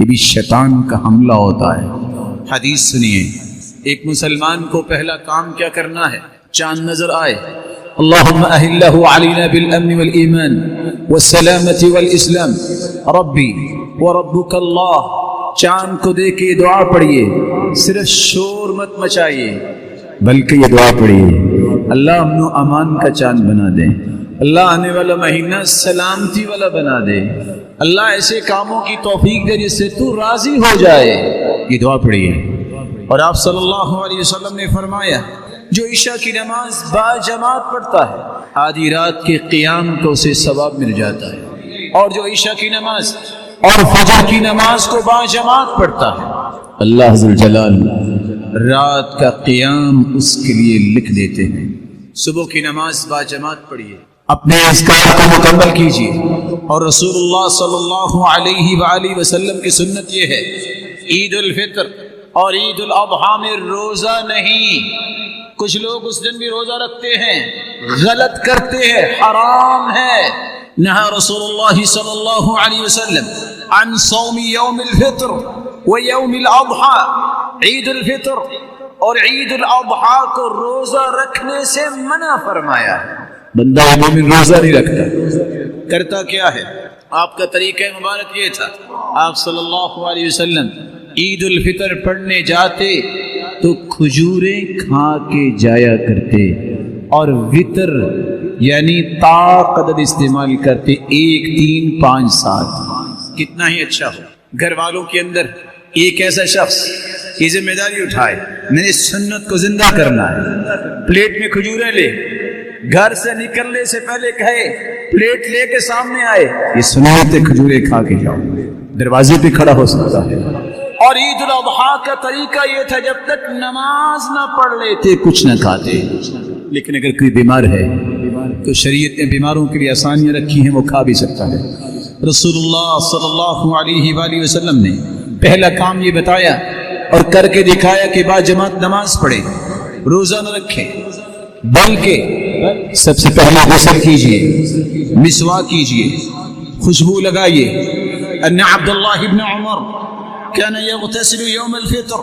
یہ بھی شیطان کا حملہ ہوتا ہے۔ حدیث سنیے، ایک مسلمان کو پہلا کام کیا کرنا ہے؟ چاند نظر آئے، اللہم اہلہ علینا بالامن والایمان والسلامت والاسلام ربی وربک اللہ۔ چاند کو دیکھ کے دعا پڑھیے، صرف شور مت مچائیے، بلکہ یہ دعا پڑھیے، اللہ امن و امان کا چاند بنا دے، اللہ آنے والا مہینہ سلامتی والا بنا دے، اللہ ایسے کاموں کی توفیق دے جس سے تو راضی ہو جائے۔ یہ دعا پڑھیے۔ اور آپ صلی اللہ علیہ وسلم نے فرمایا، جو عشاء کی نماز با جماعت پڑھتا ہے آدھی رات کے قیام کو اسے ثواب مل جاتا ہے، اور جو عشاء کی نماز اور فجر کی نماز کو با جماعت پڑھتا ہے اللہ ذوالجلال رات کا قیام اس کے لیے لکھ دیتے ہیں۔ صبح کی نماز با جماعت پڑھیے، اپنے اذکار کو مکمل کیجیے، اور رسول اللہ صلی اللہ علیہ وآلہ وسلم کی سنت یہ ہے، عید الفطر اور عید الاضحیٰ میں روزہ نہیں۔ کچھ لوگ اس دن بھی روزہ رکھتے ہیں، غلط کرتے ہیں، حرام ہے۔ نہا رسول اللہ صلی اللہ علیہ وسلم عن صوم یوم الفطر و یوم الاضحیٰ، عید الفطر اور عید الاضحیٰ کو روزہ رکھنے سے منع فرمایا ہے۔ بندہ مومن روزہ نہیں رکھتا، کرتا کیا ہے؟ آپ کا طریقہ مبارک یہ تھا، آپ صلی اللہ علیہ وسلم عید الفطر پڑھنے جاتے تو کھجوریں کھا کے جایا کرتے، اور وطر یعنی تا قدر استعمال کرتے، 1 3 5 7۔ کتنا ہی اچھا ہو گھر والوں کے اندر ایک ایسا شخص یہ ذمہ داری اٹھائے، میں نے سنت کو زندہ کرنا ہے، پلیٹ میں کھجوریں لے، گھر سے نکلنے سے پہلے کہے پلیٹ لے کے سامنے آئے، یہ سنت کھجوریں کھا کے جاؤ، دروازے پہ کھڑا ہو سکتا ہے۔ اور عید الاضحیٰ کا طریقہ یہ تھا، جب تک نماز نہ پڑھ لیتے کچھ نہ کھاتے، لیکن اگر کوئی بیمار ہے تو شریعت نے بیماروں کے لیے آسانیاں رکھی ہیں، وہ کھا بھی سکتا ہے۔ رسول اللہ صلی اللہ علیہ وآلہ وسلم نے پہلا کام یہ بتایا اور کر کے دکھایا کہ با جماعت نماز پڑھے، روزہ نہ رکھے، بلکہ سب سے پہلے غسل کیجئے، مسواک کیجئے، خوشبو لگائیے۔ ان عبداللہ ابن عمر كان يغتسل يوم الفطر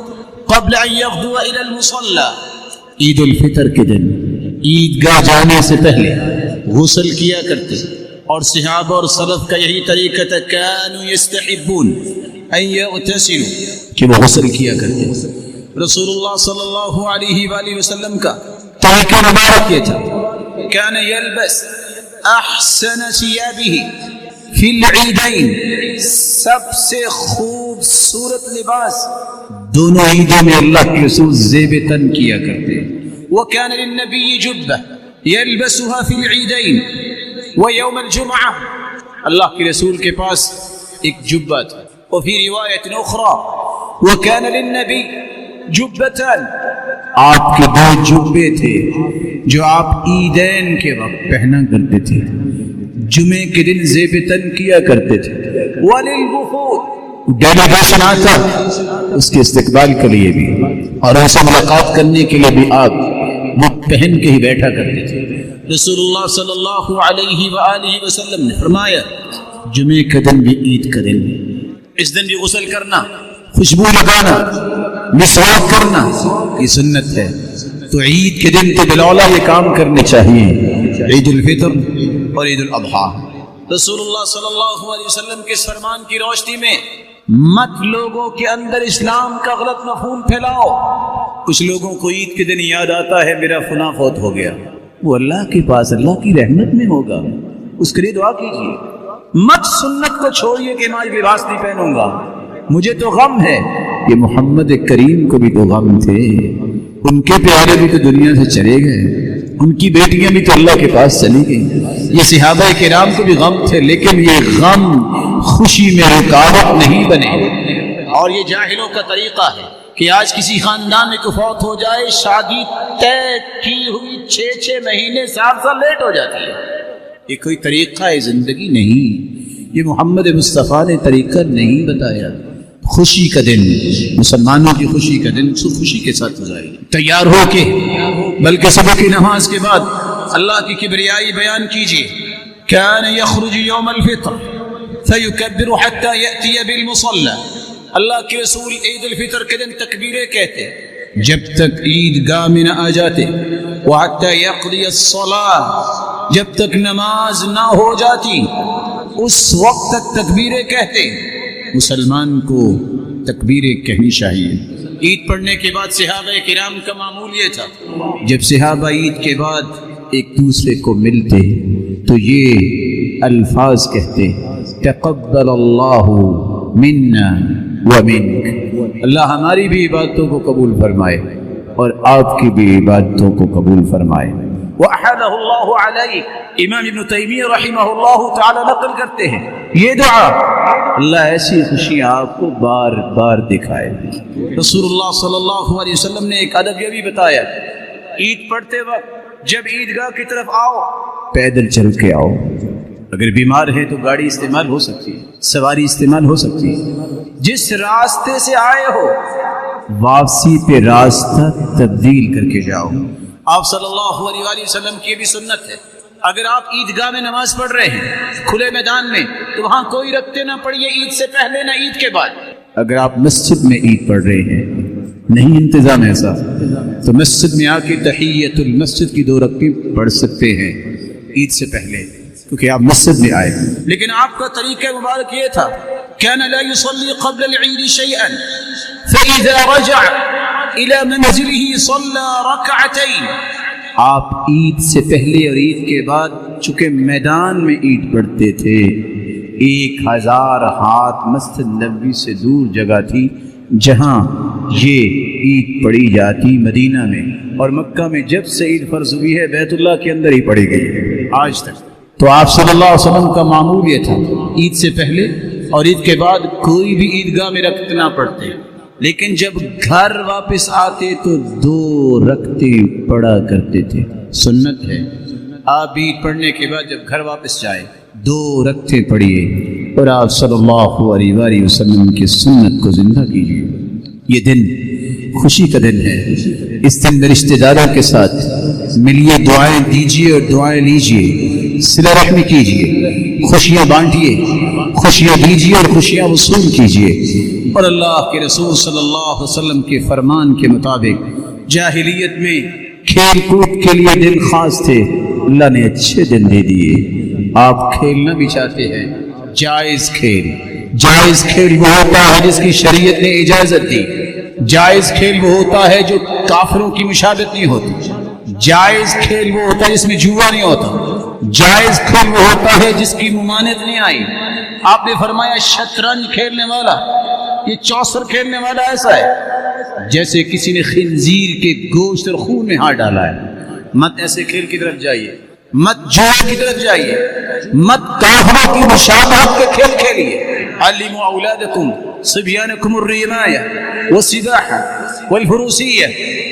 قبل ان يغدو الى المصلى، عید الفطر کے دن عیدگاہ جانے سے پہلے غسل کیا کرتے، اور صحابہ اور سلف کا یہی طریقہ تھا، كانوا يستحبون ان يغتسلوا، کہ وہ غسل کیا کرتے۔ رسول اللہ صلی اللہ علیہ وآلہ وسلم کا طریقہ مبارک یہ تھا، كان يلبس احسن ثيابه فی العیدین، سب سے خوبصورت لباس دونوں عیدوں میں اللہ کے رسول زیب تن کیا کرتے۔ وَكَانَ لِلنَّبِيِّ جُبَّةٌ يَلْبَسُهَا فِي الْعِيدَيْنِ وَيَوْمَ الْجُمْعَةِ، اللہ کے رسول کے پاس ایک جبہ تھا۔ وفی روایت اخرى وَكَانَ لِلنَّبِيِّ جُبَّتان، آپ کے 2 جبے تھے جو آپ عیدین کے وقت پہنا کرتے تھے، جمعے کے دن زیب تن کیا کرتے تھے۔ وَلِلْوُفُودِ، ڈیلیگیشن آتا اس کے استقبال کے لیے بھی، اور ایسا ملاقات کرنے کے لیے بھی آپ وہ پہن کے ہی بیٹھا کرتے تھے۔ رسول اللہ صلی اللہ علیہ وآلہ وسلم نے فرمایا، جمعے کا دن بھی عید کا دن، اس دن بھی غسل کرنا، خوشبو لگانا، مسواک کرنا، یہ سنت ہے۔ تو عید کے دن تو بالاولیٰ یہ کام کرنے چاہیے، عید الفطر اور عید الاضحیٰ۔ رسول اللہ صلی اللہ علیہ وسلم کے فرمان کی روشنی میں مت لوگوں کے اندر اسلام کا غلط مفہوم پھیلاؤ۔ کچھ لوگوں کو عید کے دن یاد آتا ہے میرا فلاں فوت ہو گیا، وہ اللہ کے پاس اللہ کی رحمت میں ہوگا، اس کے لیے دعا کیجیے۔ مت سنت کو چھوڑیے کہ میں آج لباس نہیں پہنوں گا، مجھے تو غم ہے۔ یہ محمد کریم کو بھی تو غم تھے، ان کے پیارے بھی تو دنیا سے چلے گئے، ان کی بیٹیاں بھی تو اللہ کے پاس چلی گئیں۔ یہ صحابہ کرام کو بھی غم تھے، لیکن یہ غم خوشی میں رکاوٹ نہیں بنے۔ اور یہ جاہلوں کا طریقہ ہے کہ آج کسی خاندان میں کوئی فوت ہو جائے، شادی طے کی ہوئی 6 مہینے 7 سال لیٹ ہو جاتی ہے۔ یہ کوئی طریقہ ہے زندگی نہیں، یہ محمد مصطفیٰ نے طریقہ نہیں بتایا۔ خوشی کا دن، مسلمانوں کی خوشی کا دن خوشی کے ساتھ گزارے، تیار ہو کے، بلکہ صبح کی نماز کے بعد اللہ کی کبریائی بیان کیجیے۔ كان يخرج يوم الفطر فيكبر حتى يأتي بالمصلى اللہ کے رسول عید الفطر کے دن تکبیریں کہتے جب تک عید گاہ میں نہ آ جاتے، وَحَتَّى يَقْضِيَ الصَّلَاةِ، جب تک نماز نہ ہو جاتی اس وقت تک تکبیریں کہتے۔ مسلمان کو تکبیریں کہنی چاہیے۔ عید پڑھنے کے بعد صحابہ کرام کا معمول یہ تھا، جب صحابہ عید کے بعد ایک دوسرے کو ملتے تو یہ الفاظ کہتے، تقبل اللہ منا ومنک، اللہ ہماری بھی عبادتوں کو قبول فرمائے اور آپ کی بھی عبادتوں کو قبول فرمائے۔ وَأَحَلَهُ اللَّهُ عَلَيْكَ، امام ابن تیمیہ رحمہ اللہ تعالی نقل کرتے ہیں یہ دعا، اللہ ایسی خوشیاں آپ کو بار بار دکھائے۔ رسول اللہ صلی اللہ علیہ وسلم نے ایک ادب یہ بھی بتایا، عید پڑھتے وقت جب عیدگاہ کی طرف آؤ پیدل چل کے آؤ، اگر بیمار ہے تو گاڑی استعمال ہو سکتی ہے، سواری استعمال ہو سکتی ہے، جس راستے سے آئے ہو واپسی پہ راستہ تبدیل کر کے جاؤ۔ آپ صلی اللہ علیہ وآلہ وسلم کی بھی سنت ہے، اگر آپ عیدگاہ میں نماز پڑھ رہے ہیں کھلے میدان میں تو وہاں کوئی رکھتے نہ پڑھیے عید سے پہلے نہ عید کے بعد۔ اگر آپ مسجد میں عید پڑھ رہے ہیں، نہیں انتظام ایسا، تو مسجد میں آ کے تحیت المسجد کی 2 رکعتیں پڑھ سکتے ہیں عید سے پہلے، کیونکہ آپ مسجد میں آئے۔ لیکن آپ کا طریقہ مبارک یہ تھا، كان لا يصلي قبل العيد شيئا فإذا رجع إلى منزله صلى ركعتين، آپ عید سے پہلے اور عید کے بعد چونکہ میدان میں عید پڑھتے تھے، 1000 ہاتھ مسجد نبوی سے دور جگہ تھی جہاں یہ عید پڑھی جاتی مدینہ میں، اور مکہ میں جب سے عید فرض ہوئی ہے بیت اللہ کے اندر ہی پڑھی گئی ہے آج تک۔ تو آپ صلی اللہ علیہ وسلم کا معمول یہ تھا، عید سے پہلے اور عید کے بعد کوئی بھی عیدگاہ میں رکعت نہ پڑھتے، لیکن جب گھر واپس آتے تو 2 رکعتیں پڑھا کرتے تھے۔ سنت ہے، آپ عید پڑھنے کے بعد جب گھر واپس جائیں 2 رکعتیں پڑھیے اور آپ صلی اللہ علیہ وآلہ وسلم کی سنت کو زندہ کیجیے۔ یہ دن خوشی کا دن ہے، اس دن میں رشتہ داروں کے ساتھ ملیے، دعائیں دیجیے اور دعائیں لیجیے، صلہ رحمی کیجیے، خوشیاں بانٹیے، خوشیاں دیجیے اور خوشیاں وصول کیجیے۔ اور اللہ کے رسول صلی اللہ علیہ وسلم کے فرمان کے مطابق جاہلیت میں کھیل کود کے لیے دن خاص تھے، اللہ نے اچھے دن دے دیے۔ آپ کھیلنا بھی چاہتے ہیں، جائز کھیل، جائز کھیل وہ ہوتا ہے جس کی شریعت نے اجازت دی، جائز کھیل وہ ہوتا ہے جو کافروں کی مشابہت نہیں ہوتی، جائز کھیل وہ ہوتا ہے جس میں جوا نہیں ہوتا، جائز کھیل وہ ہوتا ہے جس کی ممانعت نہیں آئی۔ آپ نے فرمایا شطرنج کھیلنے والا، یہ چوسر کھیلنے والا ایسا ہے جیسے کسی نے خنزیر کے گوشت اور خون میں ہاتھ ڈالا ہے۔ مت ایسے کھیل کی طرف جائیے، مت جوا کی طرف جائیے، مت کافروں کی مشابہت کے کھیل کھیلیے۔ علموا اولادکم صبیانکم الرماية والسباحة والفروسية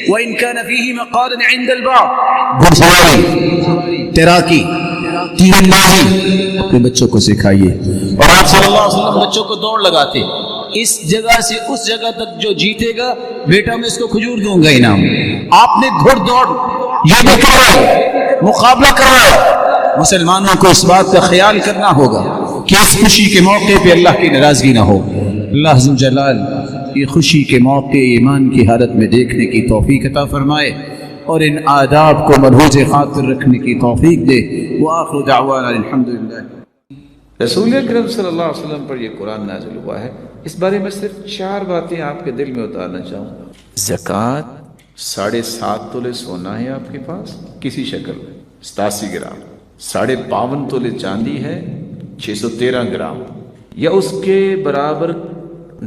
وإن كان فيهما قال عند البعض، گھڑ سواری، تیراکی، تیر اندازی اپنے بچوں کو سکھائیے۔ اور آپ صلی اللہ علیہ وسلم بچوں کو دوڑ لگاتے، اس جگہ سے اس جگہ تک جو جیتے گا بیٹا میں اس کو کھجور دوں گا انعام۔ آپ نے گھڑ دوڑ یہ بھی کروایا، مقابلہ کروایا۔ مسلمانوں کو اس بات کا خیال کرنا ہوگا کہ اس خوشی کے موقع پہ اللہ کی ناراضگی نہ ہو۔ اللہ ذو جلال یہ خوشی کے موقع ایمان کی حالت میں دیکھنے کی توفیق عطا فرمائے اور ان آداب کو ملحوظ خاطر رکھنے کی توفیق دے۔ وآخر دعوانا الحمدللہ۔ رسول اکرم صلی اللہ علیہ وسلم پر یہ قرآن نازل ہوا ہے، اس بارے میں صرف 4 باتیں آپ کے دل میں اتارنا چاہوں گا۔ زکوٰۃ 7.5 تولے سونا ہے آپ کے پاس کسی شکل میں 87 گرام، 52.5 تولے چاندی ہے 613 گرام، یا اس کے برابر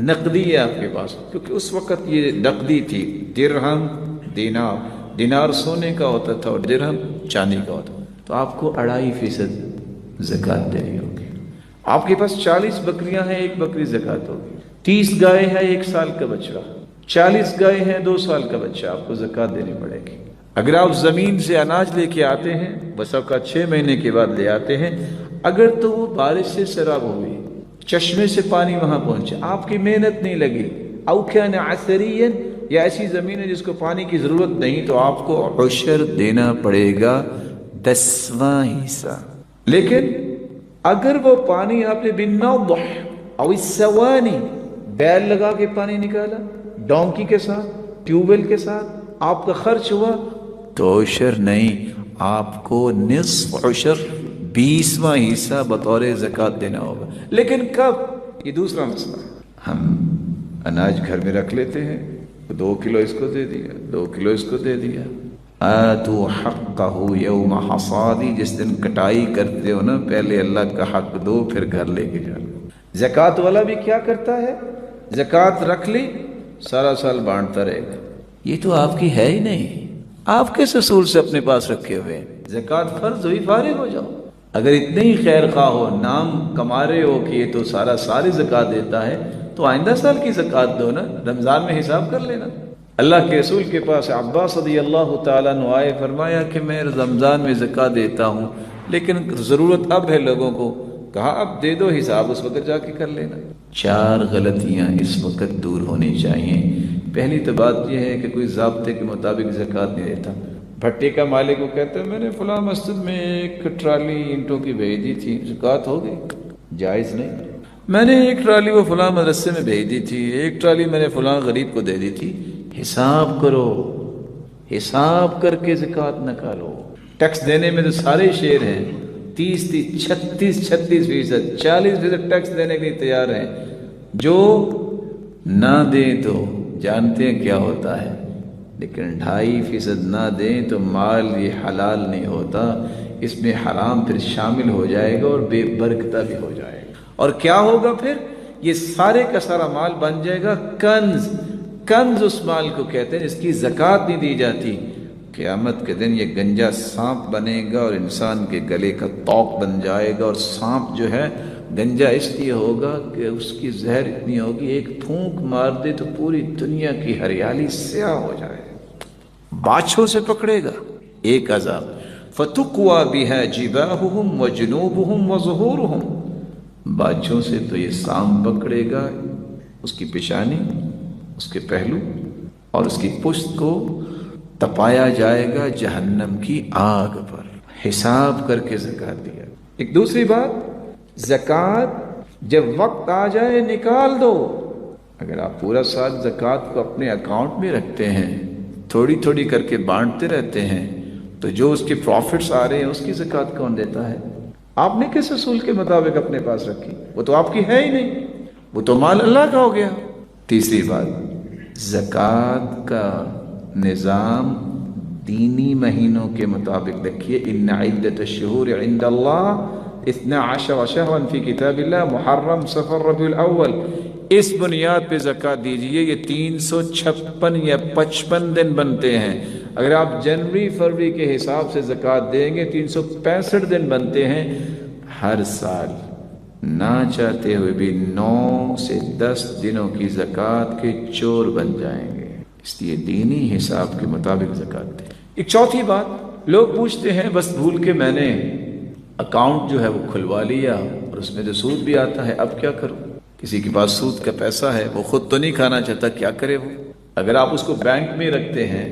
نقدی ہے آپ کے پاس، کیونکہ اس وقت یہ نقدی تھی۔ درہم، دینار سونے کا ہوتا تھا اور درہم چاندی کا ہوتا تھا، تو آپ کو 2.5% زکوٰۃ دینی ہوگی۔ آپ کے پاس 40 بکریاں ہیں، 1 بکری زکوٰۃ ہوگی۔ 30 گائے ہیں، 1 سال کا بچہ، 40 گائے ہیں، 2 سال کا بچہ، آپ کو زکوٰۃ دینی پڑے گی۔ اگر آپ زمین سے اناج لے کے آتے ہیں، بس آپ کا 6 مہینے کے بعد لے آتے ہیں، اگر تو وہ بارش سے سیراب ہوئی، چشمے سے پانی وہاں پہنچے، آپ کی محنت نہیں لگی، او کان عثریا، یا ایسی زمین ہے جس کو پانی کی ضرورت نہیں، تو آپ کو عشر دینا پڑے گا 10واں حصہ۔ لیکن اگر وہ پانی آپ نے بالنضح او السوانی بیل لگا کے پانی نکالا ڈونکی کے ساتھ، ٹیوب ویل کے ساتھ، آپ کا خرچ ہوا تو عشر نہیں، آپ کو نصف عشر 20واں حصہ بطور زکوٰۃ دینا ہوگا۔ لیکن کب؟ یہ دوسرا مسئلہ ہے۔ ہم اناج گھر میں رکھ لیتے ہیں، 2 کلو اس کو دے دیا، 2 کلو اس کو دے دیا۔ آتوا حقہ یوم حصادی، جس دن کٹائی کرتے ہو نا پہلے اللہ کا حق دو، پھر گھر لے کے جاؤ۔ زکوٰۃ والا بھی کیا کرتا ہے؟ زکوٰۃ رکھ لی، سارا سال بانٹتا رہے گا۔ یہ تو آپ کی ہے ہی نہیں، آپ کس اصول سے اپنے پاس رکھے ہوئے ہیں؟ زکوٰۃ فرض ہوئی، فارغ ہو جاؤ۔ اگر اتنے ہی خیر خواہ ہو، نام کما رہے ہو کہ یہ تو ساری زکوٰۃ دیتا ہے، تو آئندہ سال کی زکوٰۃ دو نا، رمضان میں حساب کر لینا۔ اللہ کے رسول کے پاس عباس رضی اللہ تعالیٰ عنہ آئے، فرمایا کہ میں رمضان میں زکوٰۃ دیتا ہوں، لیکن ضرورت اب ہے لوگوں کو۔ کہا اب دے دو، حساب اس وقت جا کے کر لینا۔ 4 غلطیاں اس وقت دور ہونی چاہیے۔ پہلی تو بات یہ ہے کہ کوئی ضابطے کے مطابق زکوٰۃ نہیں دیتا۔ بھٹے کا مالک وہ کہتا ہے میں نے فلاں مسجد میں 1 ٹرالی اینٹوں کی بھیج دی تھی، زکوٰۃ ہو گئی؟ جائز نہیں۔ میں نے 1 ٹرالی وہ فلاں مدرسے میں بھیج دی تھی، 1 ٹرالی میں نے فلاں غریب کو دے دی تھی۔ حساب کرو، حساب کر کے زکوٰۃ نکالو۔ ٹیکس دینے میں تو سارے شیر ہیں، 36% 40% ٹیکس دینے کے لیے تیار ہیں۔ جو نہ دیں تو جانتے ہیں کیا ہوتا ہے، لیکن 2.5% نہ دیں تو مال یہ حلال نہیں ہوتا، اس میں حرام پھر شامل ہو جائے گا اور بے برکتہ بھی ہو جائے گا۔ اور کیا ہوگا پھر؟ یہ سارے کا سارا مال بن جائے گا کنز۔ کنز اس مال کو کہتے ہیں جس کی زکوٰۃ نہیں دی جاتی۔ قیامت کے دن یہ گنجا سانپ بنے گا اور انسان کے گلے کا توق بن جائے گا۔ اور سانپ جو ہے گنجا اس لیے ہوگا کہ اس کی زہر اتنی ہوگی، ایک پھونک مار دے تو پوری دنیا کی ہریالی سیاہ ہو جائے۔ باچھوں سے پکڑے گا، ایک عذاب۔ فَتُقْوَى بِهَا جِبَاهُهُمْ وَجُنُوبُهُمْ وَظُهُورُهُمْ، باچھوں سے تو یہ سانپ پکڑے گا، اس کی پیشانی، اس کے پہلو اور اس کی پشت کو تپایا جائے گا جہنم کی آگ پر۔ حساب کر کے زکوٰۃ دیا۔ ایک دوسری بات، زکوٰۃ جب وقت آ جائے نکال دو۔ اگر آپ پورا سال زکوٰۃ کو اپنے اکاؤنٹ میں رکھتے ہیں، تھوڑی تھوڑی کر کے بانٹتے رہتے ہیں، تو جو اس کے پروفٹس آ رہے ہیں اس کی زکوٰۃ کون دیتا ہے؟ آپ نے کس اصول کے مطابق اپنے پاس رکھی؟ وہ تو آپ کی ہے ہی نہیں، وہ تو مال اللہ کا ہو گیا۔ تیسری بات، زکوٰۃ کا نظام دینی مہینوں کے مطابق رکھیے۔ ان عدۃ الشہور عند اللہ 12 شہرا فی کتاب اللہ محرم صفر ربیع الاول، اس بنیاد پہ زکوٰۃ دیجیے۔ یہ 356 یا 55 دن بنتے ہیں۔ اگر آپ جنوری فروری کے حساب سے زکوٰۃ دیں گے 365 دن بنتے ہیں۔ ہر سال نہ چاہتے ہوئے بھی 9 سے 10 دنوں کی زکوٰۃ کے چور بن جائیں گے، اس لیے دینی حساب کے مطابق زکوٰۃ دیں۔ ایک چوتھی بات، لوگ پوچھتے ہیں بس بھول کے میں نے اکاؤنٹ جو ہے وہ کھلوا لیا اور اس میں تو سود بھی آتا ہے، اب کیا کروں؟ کسی کے پاس سود کا پیسہ ہے، وہ خود تو نہیں کھانا چاہتا، کیا کرے وہ؟ اگر آپ اس کو بینک میں رکھتے ہیں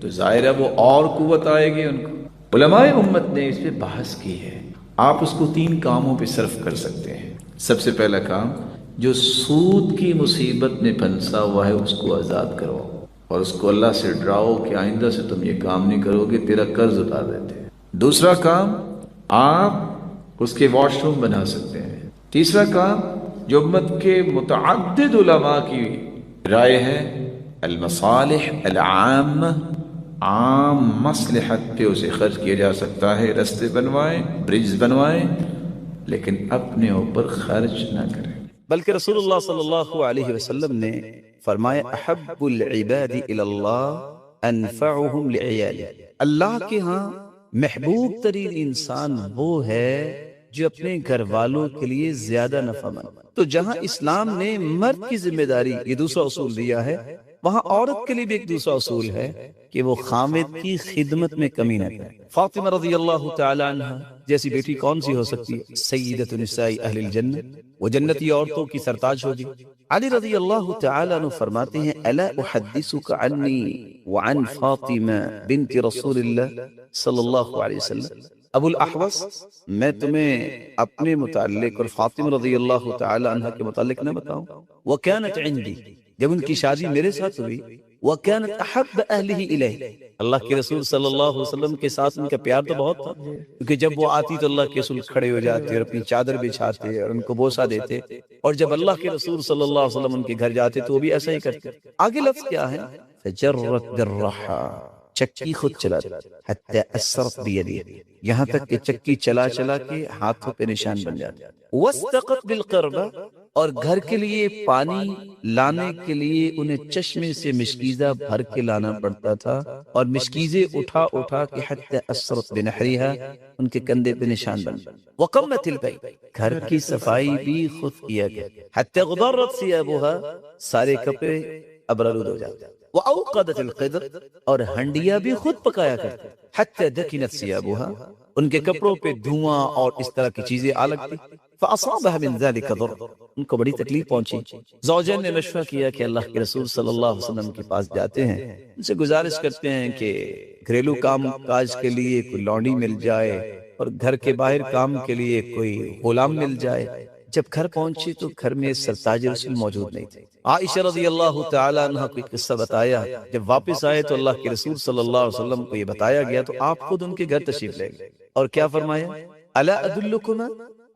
تو ظاہر ہے وہ اور قوت آئے گی ان کو۔ علماء امت نے اس پہ بحث کی ہے۔ آپ اس کو 3 کاموں پہ صرف کر سکتے ہیں۔ سب سے پہلا کام، جو سود کی مصیبت میں پھنسا ہوا ہے اس کو آزاد کرو اور اس کو اللہ سے ڈراؤ کہ آئندہ سے تم یہ کام نہیں کرو گے، تیرا قرض اتار دیتے ہیں۔ دوسرا کام، آپ اس کے واش روم بنا سکتے ہیں۔ تیسرا کام، جو امت کے متعدد علماء کی رائے ہے، المصالح العامہ، عام مصلحت پہ اسے خرچ کیا جا سکتا ہے۔ رستے بنوائیں، برجز بنوائیں، لیکن اپنے اوپر خرچ نہ کریں۔ بلکہ رسول اللہ صلی اللہ علیہ وسلم نے فرمایا احب العباد الی اللہ انفعهم لعیاله، اللہ کے ہاں محبوب ترین انسان وہ ہے جو اپنے گھر والوں کے لیے زیادہ نفع مند۔ تو جہاں اسلام نے مرد کی ذمہ داری یہ دوسرا اصول دیا ہے، وہاں عورت کے لیے بھی ایک دوسرا اصول ہے کہ وہ خامد کی خدمت میں کمی نہ کرے۔ فاطمہ رضی اللہ تعالی عنہ جیسی بیٹی کون سی ہو سکتی ہے؟ سیدۃ نساء اہل الجنہ، وہ جنتی عورتوں کی سرتاج ہوگی۔ علی رضی اللہ تعالی عنہ فرماتے ہیں الا احدثک عنی وعن فاطمہ بنت رسول اللہ صلی اللہ علیہ وسلم، ابو الاحوص میں تمہیں اپنے متعلق اور فاطمہ رضی اللہ تعالی عنہ کے متعلق نہ بتاؤں؟ وَكَانَتْ عِنْدِي، جب ان کی شادی میرے ساتھ ہوئی، وَكَانَتْ أَحَبَّ أَهْلِهِ إِلَيْهِ، اللہ کے رسول صلی اللہ علیہ وسلم کے ساتھ ان کا پیار تو بہت تھا، کیونکہ جب وہ آتی تو اللہ کے رسول کھڑے ہو جاتے اور اپنی چادر بچھاتے اور ان کو بوسہ دیتے، اور جب اللہ کے رسول صلی اللہ علیہ وسلم ان کے گھر جاتے تو وہ بھی ایسا ہی کرتے۔ آگے لفظ کیا ہے؟ فَجَرَّتْ بِالرَّحَى، چکی خود چلا حتی اثرت بیدی، یہاں تک کہ چکی چلا چلا کے ہاتھوں پہ نشان بن جاتا۔ وَاسْتَقَتْ بِالْقَرْبَةِ، اور گھر کے لیے پانی لانے کے لیے انہیں چشمے سے مشکیزہ بھر کے لانا پڑتا تھا، اور مشکیزیں اٹھا اٹھا کے حتی اثرت بنحریہا، ان کے کندھے پہ نشان بن جاتا۔ وَقَمَّتِ الْبَيْتِ، گھر کی صفائی بھی خود کیا گیا، حتی غبرت ثِيَابُهَا، سارے کپڑے ابرالود ہو جاتے۔ وَأَوْقَدَتِ الْقِدْرَ، اور ہنڈیاں بھی خود پکایا کرتے، حتی دَكِنَتْ ثِيَابُهَا، ان کے کپڑوں پہ دھواں اور اس طرح کی چیزیں آ لگتی۔ فَأَصَابَهَا مِنْ ذَلِكَ ضُرٌّ، ان کو بڑی تکلیف پہنچی۔ زوجین نے مشورہ کیا کہ اللہ کے رسول صلی اللہ علیہ وسلم کے پاس جاتے ہیں، ان سے گزارش کرتے ہیں کہ گھریلو کام کاج کے لیے کوئی لونڈی مل جائے اور گھر کے باہر کام کے لیے کوئی غلام مل جائے۔ جب گھر پہنچی تو گھر میں سرتاج رسول موجود نہیں تھے۔ عائشہ رضی اللہ تعالی عنہ کو ایک قصہ بتایا، جب واپس آئے تو اللہ کے رسول صلی اللہ علیہ وسلم کو یہ بتایا گیا تو آپ خود ان کے گھر تشریف لے گئے، اور کیا فرمایا؟ الا ادلکما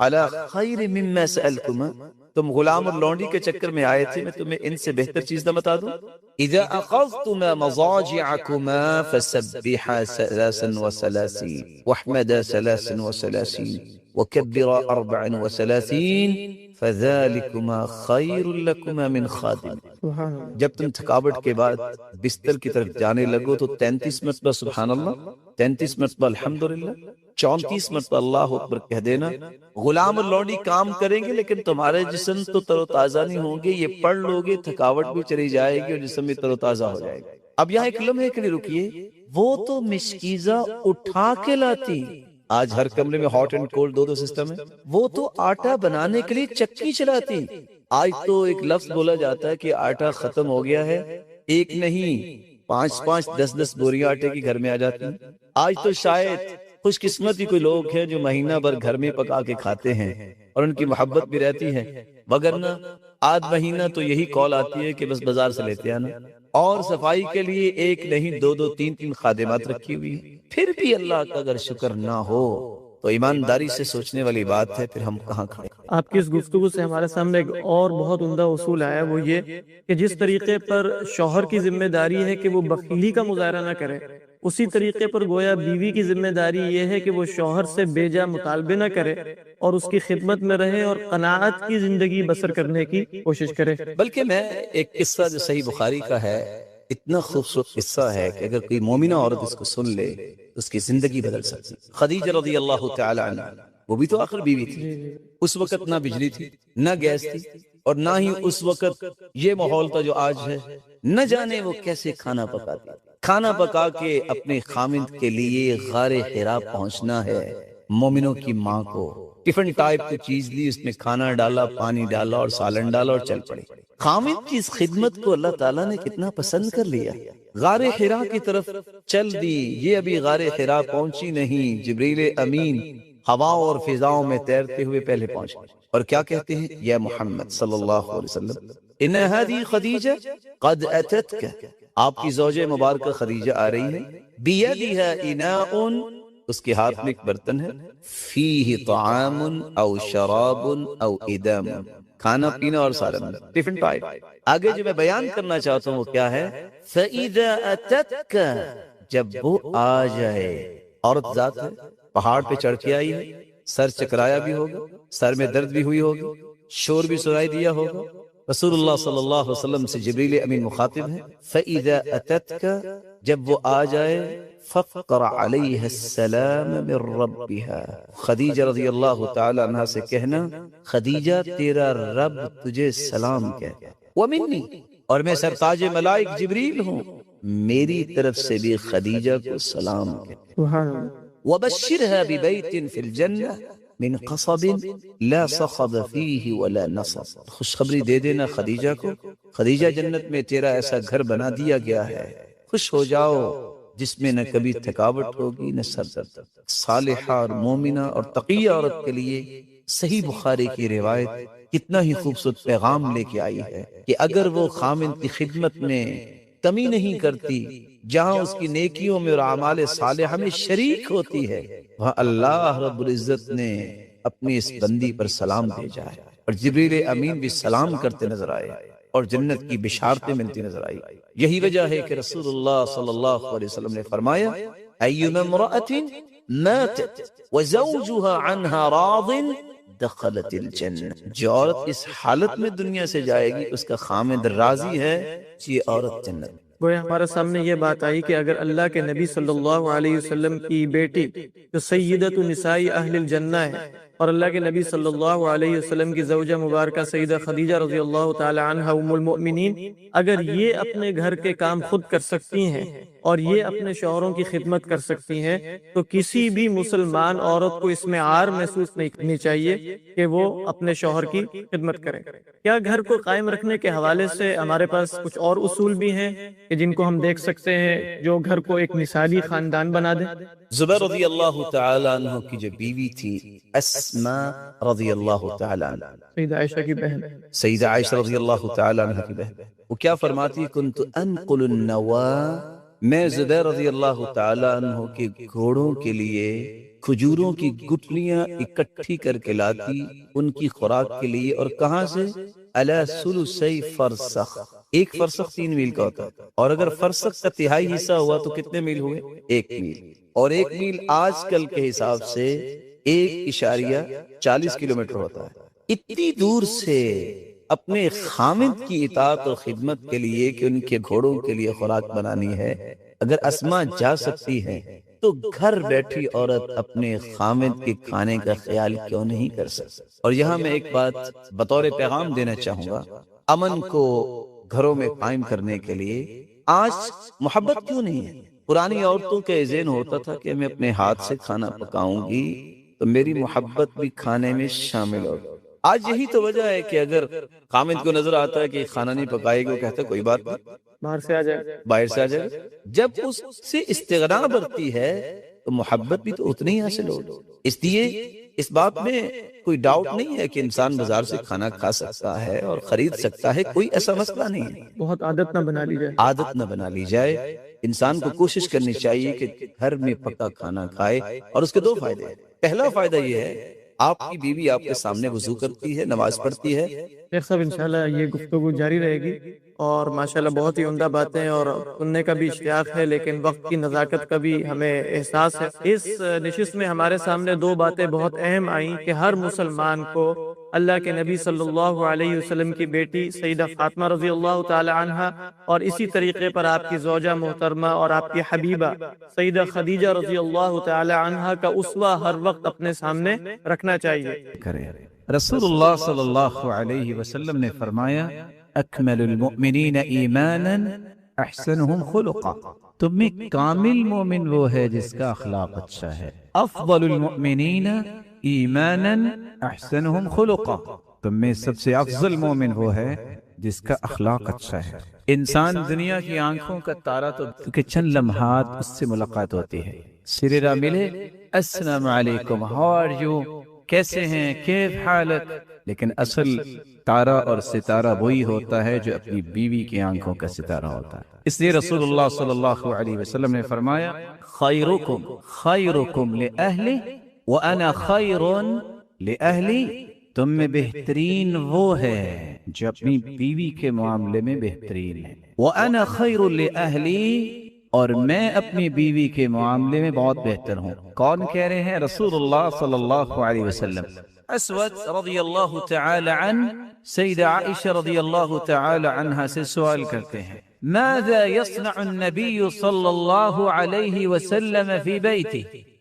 علی خیر مما سألکما، تم غلام اور لونڈی کے چکر میں آئے تھے، میں تمہیں ان سے بہتر چیز نہ بتا دوں؟ اذا اخذتما مضاجعکما فسبحا 33 واحمدا 33 وكبر 34 فذلكما خير لكما من خادم۔ جب تم تھکاوٹ کے بعد بستر کی طرف جانے لگو تو 33 مرتبہ سبحان اللہ، 33 مرتبہ الحمدللہ، 34 مرتبہ اللہ اکبر کہہ دینا۔ غلام اور لونڈی کام کریں گے لیکن تمہارے جسم تو تر و تازہ نہیں ہوں گے، یہ پڑھ لو گے تھکاوٹ بھی چلی جائے گی اور جسم بھی تر و تازہ ہو جائے گا۔ اب یہاں ایک لمحے کے لیے رکیے، وہ تو مشکیزہ اٹھا کے لاتی، آج ہر کمرے میں ہاٹ اینڈ کولڈ دو سسٹم ہے، وہ تو آٹا بنانے کے لیے چکی چلاتی۔ آج تو ایک لفظ بولا جاتا ہے کہ آٹا ختم ہو گیا ہے، ایک نہیں 5 10 بوریاں آٹے کی گھر میں آ جاتی ہیں۔ آج تو شاید خوش قسمت ہی کوئی لوگ ہیں جو مہینہ بھر گھر میں پکا کے کھاتے ہیں اور ان کی محبت بھی رہتی ہے، وگرنہ آدھ مہینہ تو یہی کال آتی ہے کہ بس بازار سے لیتے آنا، اور صفائی کے لیے ایک نہیں 2 3 خادمات رکھی ہوئی ہیں۔ پھر بھی اللہ کا اگر شکر نہ ہو تو ایمانداری سے سوچنے والی بات ہے، پھر ہم کہاں کھڑے۔ آپ کی اس گفتگو سے ہمارے سامنے ایک اور بہت عمدہ اصول آیا، وہ یہ کہ جس طریقے پر شوہر کی ذمہ داری ہے کہ وہ بخیلی کا مظاہرہ نہ کرے، اسی طریقے پر گویا بیوی کی ذمہ داری یہ ہے کہ وہ شوہر سے بے جا مطالبے نہ کرے اور اس کی خدمت میں رہے اور قناعت کی زندگی بسر کرنے کی کوشش کرے۔ بلکہ میں ایک قصہ جو صحیح بخاری کا ہے، اتنا خوبصورت قصہ ہے کہ اگر کوئی مومنہ عورت اس کو سن لے تو اس کی زندگی بدل سکتی۔ خدیجہ رضی اللہ تعالی عنہ، وہ بھی تو آخر بیوی تھی، اس وقت نہ بجلی تھی، نہ گیس تھی، اور نہ ہی اس وقت یہ ماحول تھا جو آج ہے۔ نہ جانے وہ کیسے کھانا پکاتی، کھانا پکا کے اپنے خامند کے لیے غار حرا پہنچنا ہے۔ مومنوں کی ماں کو ٹفن ٹائپ کی چیز لی، اس میں کھانا ڈالا، پانی ڈالا اور سالن ڈالا اور چل پڑے۔ خامد کی اس خدمت کو اللہ تعالیٰ نے کتنا پسند کر لیا، غار حرا کی طرف چل دی۔ یہ ابھی غار حرا پہنچی نہیں، جبریل امین ہواؤں اور فضاؤں میں تیرتے ہوئے پہلے پہنچ گئے، اور کیا کہتے ہیں؟ یا محمد صلی اللہ علیہ وسلم ان هذه خدیجہ قد اتتک، آپ کی زوجہ مبارکہ خدیجہ آ رہی ہے، بیدها اناء، اس کے ہاتھ میں ایک برتن ہے، فیہ طعام او شراب او ادام، کھانا پینا اور سالن، ٹفن ٹائپ۔ آگے جو میں بیان کرنا چاہتا ہوں وہ کیا ہے؟ فَإِذَا أَتَتْكَ، جب وہ آ جائے، عورت ذات ہے، پہاڑ پہ چڑھ کے آئی ہے، سر چکرایا بھی ہوگا، سر میں درد بھی ہوئی ہوگی، شور بھی سنائی دیا ہوگا۔ رسول اللہ صلی اللہ علیہ وسلم سے جبریل امین مخاطب ہے، فَإِذَا أَتَتْكَ، جب وہ آ جائے، فَقْرَ عَلَيْهَا السَّلَامَ مِن رَبِّهَا، خدیجہ رضی اللہ تعالی عنہ سے کہنا خدیجہ تیرا رب تجھے سلام کہتا ہے، وَمِنِّي، اور میں سرتاج ملائک جبریل ہوں، میری طرف سے بھی خدیجہ کو سلام کہتا ہے۔ وَبَشِّرْهَا بِبَيْتٍ فِي الْجَنَّةِ من قصب لا صخب فيه ولا نصب، خوشخبری دے دینا خدیجہ کو، خدیجہ جنت میں تیرا ایسا گھر بنا دیا گیا ہے، خوش ہو جاؤ جس میں نہ کبھی تھکاوٹ ہوگی نہ سر درد۔ صالحہ اور مومنہ اور تقیہ عورت کے لیے صحیح بخاری کی روایت کتنا ہی خوبصورت پیغام لے کے آئی ہے کہ اگر وہ خامن کی خدمت میں کمی نہیں کرتی، جہاں اس کی نیکیوں میں اور اعمال صالحہ میں شریک ہوتی ہے، وہاں اللہ رب العزت نے اپنی اس بندی پر سلام بھیجا ہے، اور جبریل امین بھی سلام کرتے نظر آئے اور جنت کی بشارتیں ملتی نظر آئی۔ یہی وجہ ہے کہ رسول اللہ صلی اللہ علیہ وسلم نے فرمایا ایما امرأة ماتت وزوجها عنها راض دخلت الجنہ، جو عورت اس حالت میں دنیا سے جائے گی اس کا خامد راضی ہے، یہ عورت جنت۔ گویا ہمارے سامنے یہ بات آئی کہ اگر اللہ کے نبی صلی اللہ علیہ وسلم کی بیٹی جو سیدۃ النساء اہل الجنہ ہے، اور اللہ کے نبی صلی اللہ علیہ وسلم کی زوجہ مبارکہ سیدہ خدیجہ رضی اللہ تعالی عنہا ام المؤمنین، اگر یہ اپنے گھر کے کام خود کر سکتی ہیں اور یہ اپنے شوہروں کی خدمت کر سکتی ہیں، تو کسی بھی مسلمان عورت کو اس میں عار محسوس نہیں کرنی چاہیے کہ وہ اپنے شوہر کی خدمت کرے۔ کیا گھر کو قائم رکھنے کے حوالے سے ہمارے پاس کچھ اور اصول بھی ہیں کہ جن کو ہم دیکھ سکتے ہیں جو گھر کو ایک مثالی خاندان بنا دیں؟ زبیر رضی اللہ تعالی عنہ کی جو بیوی تھی اسماء رضی اللہ تعالی عنہ، سیدہ عائشہ کی بہن، سیدہ عائشہ رضی اللہ تعالی عنہ کی بہن، وہ کیا فرماتی؟ کنت انقل النوا، میں زبیر رضی اللہ تعالی عنہ کے گھوڑوں کے لیے کھجوروں کی گٹلیاں اکٹھی کر کے لاتی ان کی خوراک کے لیے، اور کہاں سے؟ علی ثلثی فرسخ، ایک فرسخ 3 میل کا ہوتا ہے، اور اگر فرسخ کا تہائی حصہ ہوا تو کتنے میل ہوئے؟ 1 میل، اور 1 میل آج کل کے حساب سے 1.40 کلومیٹر ہوتا ہے۔ اتنی دور سے اپنے خامد کی اطاعت اور خدمت کے لیے کہ ان کے گھوڑوں کے لیے خوراک بنانی ہے، اگر اسماء جا سکتی ہے تو گھر بیٹھی عورت اپنے خامد کے کھانے کا خیال کیوں نہیں کر سکتی؟ اور یہاں میں ایک بات بطور پیغام دینا چاہوں گا، امن کو گھروں میں قائم کرنے کے لیے آج محبت کیوں نہیں ہے؟ پرانی عورتوں کا یہ ذہن ہوتا تھا کہ میں اپنے ہاتھ سے کھانا پکاؤں گی تو میری محبت بھی کھانے میں شامل ہوگی۔ آج یہی تو وجہ ہے کہ اگر خامد کو نظر آتا ہے کہ کھانا نہیں پکائے گا، وہ کہتا ہے کوئی بات نہیں، باہر سے آ جائے۔ جب اس سے استغنا بڑھتی ہے تو محبت بھی تو اتنی ہی حاصل ہوگی۔ اس لیے اس بات میں کوئی ڈاؤٹ نہیں ہے کہ انسان بازار سے کھانا کھا سکتا ہے اور خرید سکتا ہے، کوئی ایسا مسئلہ نہیں ہے۔ بہت عادت نہ بنا لی جائے، عادت نہ بنا لی جائے، انسان کو کوشش کرنی چاہیے کہ گھر میں پکا کھانا کھائے، اور اس کے 2 فائدے ہیں۔ پہلا فائدہ یہ ہے آپ کی بیوی آپ کے سامنے وضو کرتی ہے، نماز پڑھتی ہے۔ شیخ صاحب انشاءاللہ یہ گفتگو جاری رہے گی، اور ماشاءاللہ بہت ہی عمدہ باتیں اور سننے کا بھی اشتیاق ہے، لیکن وقت کی نزاکت کا بھی ہمیں احساس ہے۔ اس نشست میں ہمارے سامنے 2 باتیں بہت اہم آئیں کہ ہر مسلمان کو اللہ کے نبی صلی اللہ علیہ وسلم کی بیٹی سیدہ فاطمہ رضی اللہ تعالی عنہا، اور اسی طریقے پر آپ کی زوجہ محترمہ اور آپ کی حبیبہ سیدہ خدیجہ رضی اللہ تعالی عنہا کا اسوہ ہر وقت اپنے سامنے رکھنا چاہیے۔ رسول اللہ صلی اللہ علیہ وسلم نے فرمایا اکمل المؤمنین ایمانا احسنہم خلقا، تم میں کامل مومن وہ ہے جس کا اخلاق اچھا ہے۔ افضل المؤمنین ایمانا احسنہم خلقا، تم میں سب سے افضل مومن وہ ہے جس کا اخلاق اچھا ہے۔ انسان دنیا کی آنکھوں کا تارا تو چند لمحات اس سے ملاقات ہوتی ہے، سریرا ملے السلام علیکم، ہاؤ آر یو، کیسے ہیں، کیف حالت، لیکن اصل تارا اور ستارہ وہی ہوتا ہے جو اپنی بیوی کی آنکھوں کا ستارہ ہوتا ہے۔ اس لیے رسول اللہ صلی اللہ علیہ وسلم نے فرمایا خیرکم خیرکم لأہلی وَأَنَا خَيْرٌ لِأَهْلِ، تم میں بہترین وہ ہے جو اپنی بیوی کے معاملے میں بہترین ہے۔ وَأَنَا خَيْرٌ لِأَهْلِ، اور میں اپنی بیوی کے معاملے میں بہت بہتر ہوں۔ کون کہہ رہے ہیں؟ رسول اللہ صلی اللہ علیہ وسلم۔ اسود رضی اللہ تعالی عنہ سیدہ عائشہ رضی اللہ تعالی عنہ سے سوال کرتے ہیں ماذا يصنع النبی صلی اللہ علیہ وسلم فی بیتہ،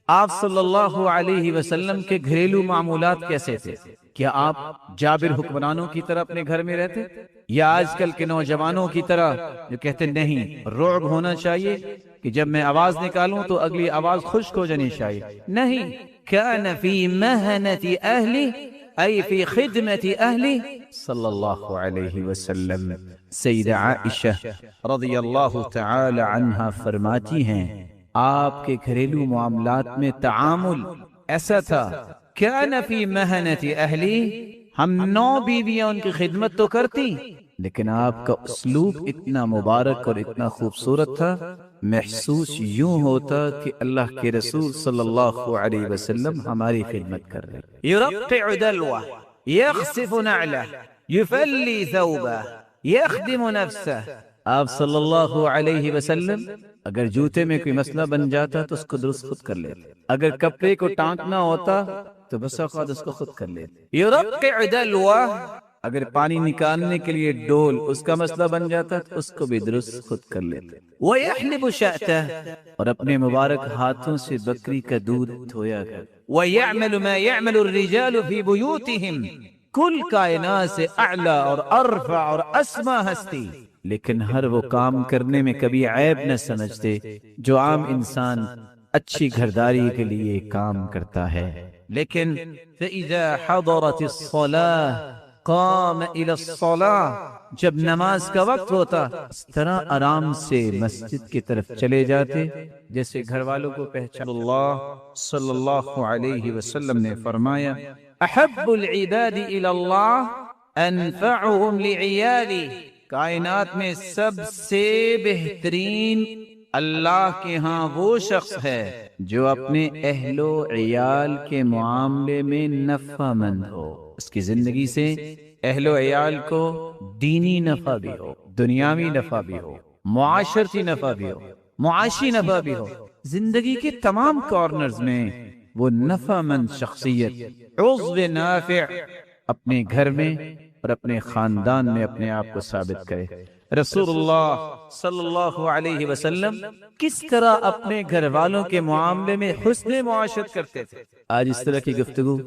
آپ صلی اللہ علیہ وسلم کے گھریلو معمولات کیسے تھے؟ کیا آپ جابر حکمرانوں کی طرح اپنے گھر میں رہتے، یا آج کل کے نوجوانوں کی طرح جو کہتے نہیں رعب ہونا چاہیے کہ جب میں آواز نکالوں تو اگلی آواز خشک ہو جانی چاہیے؟ نہیں، کان فی مہنۃ اہلہ أي في خدمة أهله صلى الله عليه وسلم. سیدہ عائشہ رضی اللہ تعالی عنہا فرماتی ہیں آپ کے گھریلو معاملات میں تعامل ایسا تھا كان في مهنة أهلي، ہم 9 بیویاں ان کی خدمت تو کرتی، لیکن آپ کا اسلوب اتنا مبارک اور اتنا خوبصورت تھا، محسوس یوں ہوتا کہ اللہ کے رسول صلی اللہ علیہ وسلم ہماری خدمت کر رہے. يرقع دلوه، يخسف نعله، يفلي ثوبه، يخدم نفسه. آپ صلی اللہ علیہ وسلم اگر جوتے میں کوئی مسئلہ بن جاتا تو اس کو درست خود کر لیتے، اگر کپڑے کو ٹانکنا ہوتا تو بس اوقات اس کو خود کر لیتے. يرقع دلوه، اگر پانی نکالنے کے لیے ڈول اس کا مسئلہ بن جاتا تو اس کو بھی درست خود کر لیتے. وَيَحْلِبُ شَأْتَهُ، اور اپنے مبارک ہاتھوں سے بکری کا دودھ دھویا گیا. وَيَعْمَلُ مَا يَعْمَلُ الرِّجَالُ فِي بُيُوتِهِمْ، کل کائنات سے اعلیٰ اور ارفع اور اسما ہستی، لیکن ہر وہ کام کرنے میں کبھی عیب نہ سمجھتے جو عام انسان اچھی گھرداری کے لیے کام کرتا ہے. لیکن فَإِذَا حَضَرَتِ الصَّلَاةِ قام الى الصلاة، جب نماز کا وقت ہوتا اس طرح آرام سے مسجد کی طرف چلے جاتے جیسے گھر والوں کو پہچان. اللہ صلی اللہ علیہ وسلم نے فرمایا احب العباد الى اللہ انفعهم لعیالی، کائنات میں سب سے بہترین اللہ کے ہاں وہ شخص ہے جو اپنے اہل و عیال کے معاملے میں نفع مند ہو، اس کی زندگی سے اہل و عیال کو دینی نفع بھی ہو، دنیاوی نفع بھی ہو، معاشرتی نفع بھی ہو، معاشی نفع بھی ہو، زندگی کے تمام کارنرز میں وہ نفع مند شخصیت، عضو نافع اپنے گھر میں اور اپنے خاندان میں اپنے آپ کو ثابت کرے. رسول اللہ صلی اللہ علیہ وسلم کس طرح اپنے گھر والوں کے معاملے میں حسن معاشرت کرتے تھے. آج اس طرح کی گفتگو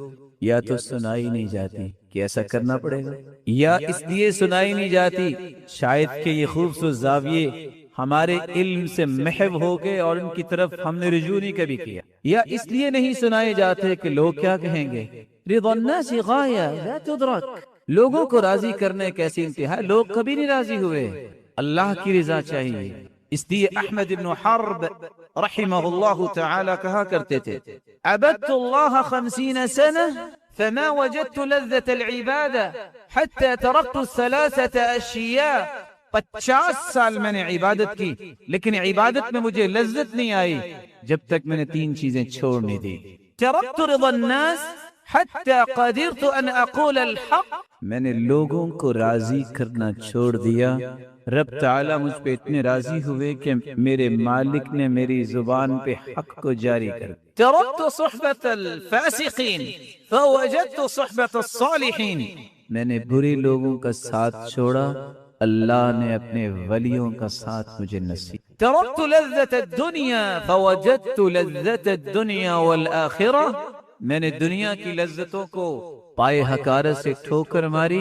یا تو سنائی نہیں جاتی کہ ایسا کرنا پڑے گا، یا اس لیے سنائی نہیں جاتی شاید کہ یہ خوبصورت زاویے ہمارے علم سے محو ہو گئے اور ان کی طرف ہم نے رجوع نہیں کبھی کیا، یا اس لیے نہیں سنائے جاتے کہ لوگ کیا کہیں گے. رضا الناس غایہ لا تدرک، لوگوں کو راضی کرنا ایک ایسی انتہا، لوگ کبھی نہیں راضی ہوئے، اللہ کی رضا چاہیے. اس لیے احمد بن حرب رحمہ اللہ تعالی کہا کرتے تھے عبدت اللہ 50 سنة فما وجدت لذة العبادة حتى تركت 3 أشياء. 50 سال میں نے عبادت کی لیکن عبادت میں مجھے لذت نہیں آئی جب تک میں نے 3 چیزیں چھوڑنے دی. تركت رضا الناس حتى قدرت ان اقول الحق، میں نے لوگوں کو راضی کرنا چھوڑ دیا، رب تعالیٰ مجھ پہ اتنے راضی ہوئے کہ میرے مالک نے میری زبان پہ حق کو جاری کر. تركت صحبة الفاسقين فوجدت صحبة الصالحين، میں نے برے لوگوں کا ساتھ چھوڑا، اللہ نے اپنے ولیوں کا ساتھ مجھے نصیب. تركت لذة الدنيا فوجدت لذة الدنيا والآخرة، میں نے دنیا کی لذتوں کو پائے حقارت سے ٹھوکر ماری،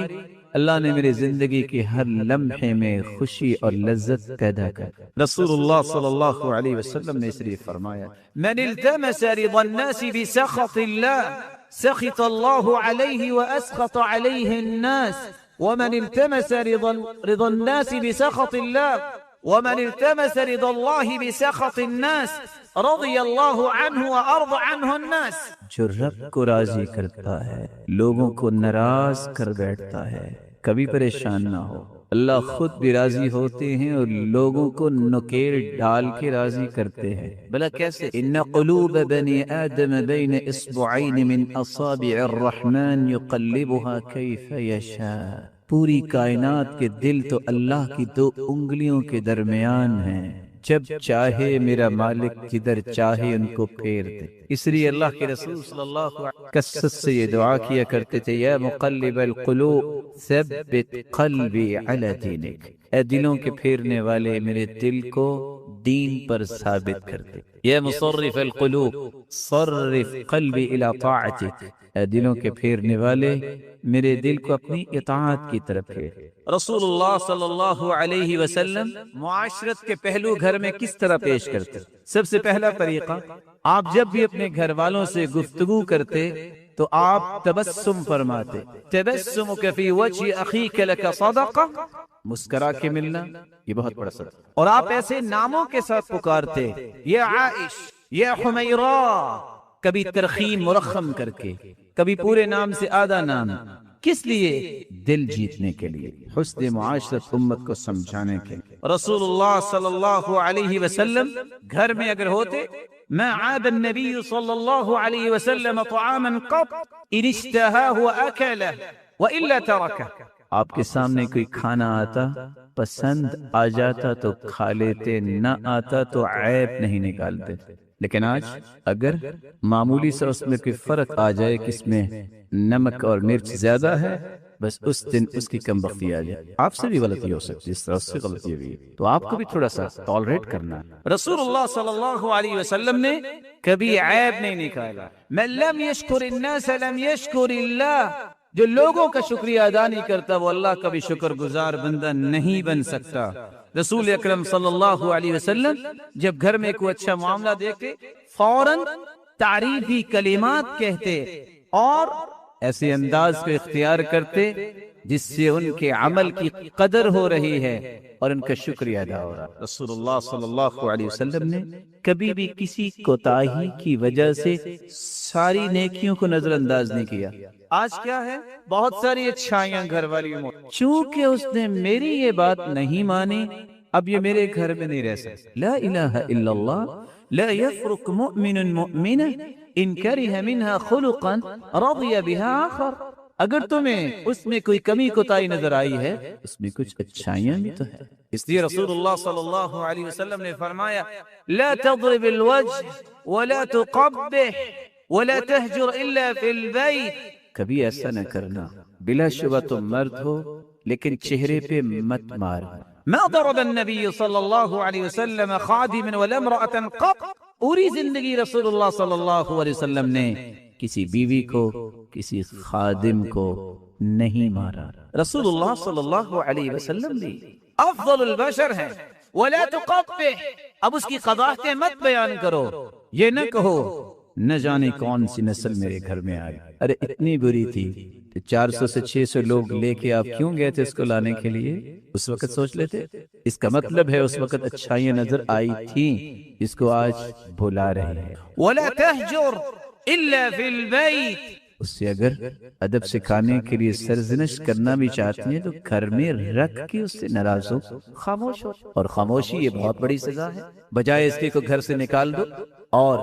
اللہ نے میری زندگی کے ہر لمحے میں خوشی اور لذت پیدا کر. رسول اللہ صلی اللہ علیہ وسلم نے اس لیے فرمایا من التمس رضا الناس بسخط اللہ سخط اللہ علیہ واسخط علیہ الناس ومن التمس رضا الناس بسخط اللہ ومن التمس رضا اللہ بسخط الناس رضی اللہ عنہ وارض عنہ الناس. جو رب کو راضی کرتا ہے لوگوں کو ناراض کر بیٹھتا ہے، کبھی پریشان نہ ہو. اللہ خود بھی راضی ہوتے ہیں اور لوگوں کو نکیل ڈال کے راضی کرتے ہیں. بلا کیسے؟ ان قلوب بنی آدم بین اصبعین من اصابع الرحمن یقلبها کیف یشاء. پوری کائنات کے دل تو اللہ کی 2 انگلیوں کے درمیان ہیں، جب چاہے میرا مالک جدھر چاہے ان کو پھیر دے. اس لیے اللہ کے رسول صلی اللہ علیہ وسلم کثرت سے یہ دعا کیا کرتے تھے یا مقلب القلوب ثبت قلبی علی دینک، اے دلوں کے پھیرنے والے میرے دل کو دین پر ثابت کر دے. یا مصرف القلوب صرف قلبی الی طاعتک، اے دلوں کے پھیرنے والے میرے دل کو اپنی اطاعت کی طرف پھیر. رسول اللہ صلی اللہ علیہ وسلم معاشرت کے پہلو گھر میں کس طرح پیش کرتے؟ سب سے پہلا طریقہ، آپ جب بھی اپنے گھر والوں سے گفتگو کرتے تو آپ تبسم فرماتے، تبسمک فی وجہ اخیک لک صدقہ، مسکرا کے ملنا یہ بہت بڑا صدقہ. اور آپ ایسے ناموں کے ساتھ پکارتے، یا عائش، یا حمیرہ، کبھی ترخیم مرخم کر کے، کبھی پورے نام سے آدھا نام. کس لیے؟ دل جیتنے کے لیے، حسن معاشرت امت کو سمجھانے کے لیے. رسول اللہ صلی اللہ علیہ وسلم گھر میں اگر ہوتے، ما عاب النبی صلی اللہ علیہ وسلم طعاما قط ان اشتهاه واكله والا تركه. آپ کے سامنے کوئی کھانا آتا، پسند آ جاتا تو کھا لیتے، نہ آتا تو عیب نہیں نکالتے. لیکن آج اگر معمولی سے اس میں کوئی فرق آ جائے کہ اس میں نمک اور مرچ زیادہ ہے، بس اس دن اس کی کم بختی آ جائے. آپ سے بھی غلطی ہو سکتی ہے، اس طرح سے غلطی ہوئی تو آپ کو بھی تھوڑا سا ٹالریٹ کرنا ہے. رسول اللہ صلی اللہ علیہ وسلم نے کبھی عیب نہیں نکالا. من لم یشکر الناس لم یشکر اللہ. جو لوگوں کا شکریہ ادا نہیں کرتا وہ اللہ کا بھی شکر گزار بندہ نہیں بن سکتا. رسول اکرم صلی اللہ علیہ وسلم جب گھر میں کوئی اچھا معاملہ دیکھتے فوراً تعریفی کلمات کہتے اور ایسے انداز کو اختیار کرتے جس سے ان کے عمل کی قدر ہو رہی ہے اور ان کا شکریہ ادا ہو رہا. رسول اللہ صلی اللہ علیہ وسلم نے کبھی بھی کسی کوتاہی کی وجہ سے ساری نیکیوں کو نظر انداز نہیں کیا. آج کیا ہے؟ بہت ساری اچھائیاں گھر والی میں، چونکہ اس نے میری یہ بات نہیں مانی اب یہ میرے گھر میں نہیں رہ سکتا. لا الہ الا اللہ لا يفرق مؤمن مؤمنہ ان کرہ منہا خلقا رضی بہا آخر. اگر تمہیں اس میں کوئی کمی کوتاہی نظر آئی ہے اس میں کچھ اچھائیاں بھی تو ہے. اس لیے رسول اللہ صلی اللہ علیہ وسلم نے فرمایا لا تضرب الوجه ولا تقبح ولا تهجر الا في البيت. کبھی ایسا نہ کرنا، بلا شبہ تم مرد ہو لیکن چہرے پہ مت مار. ما ضرب النبی صلی اللہ علیہ وسلم خادما ولا امرأة قط. پوری زندگی رسول اللہ صلی اللہ علیہ وسلم نے کسی بیوی کو، کسی خادم کو نہیں مارا. رسول اللہ صلی اللہ علیہ وسلم بھی افضل البشر ہیں. ولا تقبح. اب اس کی قباحتیں مت بیان کرو. یہ نہ کہو نہ جانے کون سی نسل میرے گھر میں آئی، ارے اتنی بری تھی 400 سے 600 لوگ لے کے آپ کیوں گئے تھے اس کو لانے کے لیے؟ اس وقت سوچ لیتے. اس کا مطلب ہے اس وقت اچھائیاں نظر آئی تھیں، اس کو آج بھلا رہے ہیں. وَلَا تَهْجُرْ إِلَّا فِي الْبَيْتِ. اس سے اگر ادب سکھانے کے لیے سرزنش کرنا بھی چاہتی ہیں تو گھر میں رکھ کے اس سے ناراض ہو، خاموش ہو. اور خاموشی یہ بہت بڑی سزا ہے، بجائے اس کے کو گھر سے نکال دو اور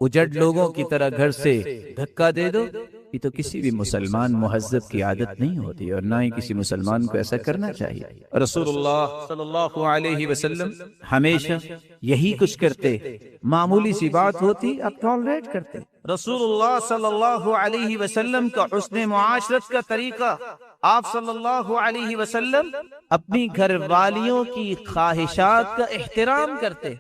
اجڑ لوگوں کی طرح گھر سے دھکا دے دو. یہ تو کسی بھی مسلمان مہذب کی عادت نہیں ہوتی اور نہ ہی کسی مسلمان کو ایسا کرنا چاہیے. رسول اللہ صلی اللہ علیہ وسلم ہمیشہ یہی کچھ کرتے. معمولی سی بات ہوتی اب ٹالریٹ کرتے. رسول اللہ صلی اللہ علیہ وسلم کا حسن معاشرت کا طریقہ، آپ صلی اللہ علیہ وسلم اپنی گھر والیوں کی خواہشات کا احترام کرتے.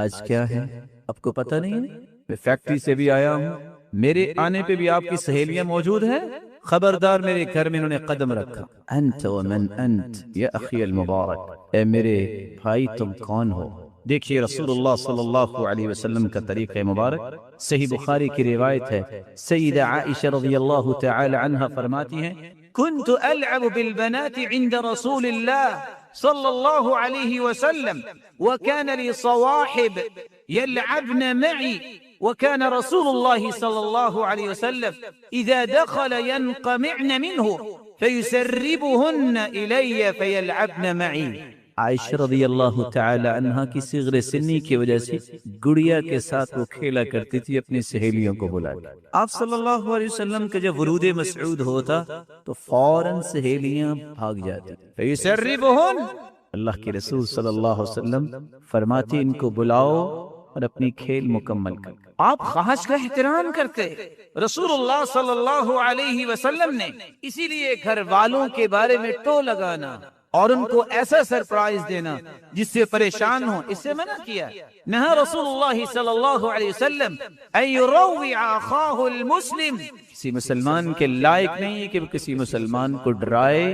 آج کیا ہے آپ کو پتہ نہیں ہے؟ میں فیکٹری سے بھی آیا ہوں، میرے آنے پہ بھی آپ کی سہیلیاں موجود ہیں. خبردار میرے گھر میں انہوں نے قدم رکھا. انت ومن انت یا اخی المبارک، اے میرے بھائی تم کون ہو؟ دیکھیے رسول اللہ صلی اللہ علیہ وسلم کا طریقہ مبارک. صحیح بخاری کی روایت ہے، سیدہ عائشہ رضی اللہ تعالی عنہا فرماتی ہیں كنت ألعب بالبنات عند رسول الله صلى الله عليه وسلم وكان لي صواحب يلعبن معي وكان رسول الله صلى الله عليه وسلم إذا دخل ينقمعن منه فيسربهن إلي فيلعبن معي. عائشہ رضی اللہ تعالی عنہا کی صغر سنی کی وجہ سے گڑیا کے ساتھ وہ کھیلا کرتی تھی اپنی سہیلیوں کو بلا کے. آپ صلی اللہ علیہ وسلم کا جب ورود مسعود ہوتا تو فوراً سہیلیاں بھاگ جاتی. فیسربہن، اللہ کے رسول صلی اللہ علیہ وسلم فرماتی ان کو بلاؤ اور اپنی کھیل مکمل کر. آپ خواہش کا احترام کرتے. رسول اللہ صلی اللہ علیہ وسلم نے اسی لیے گھر والوں کے بارے میں ٹو لگانا اور ان کو ایسا سرپرائز دینا جس سے پریشان ہوں اس سے منع کیا. نہا رسول اللہ صلی اللہ علیہ وسلم ان یروع اخاہ المسلم. کسی مسلمان کے لائق نہیں ہے کہ وہ کسی مسلمان کو ڈرائے.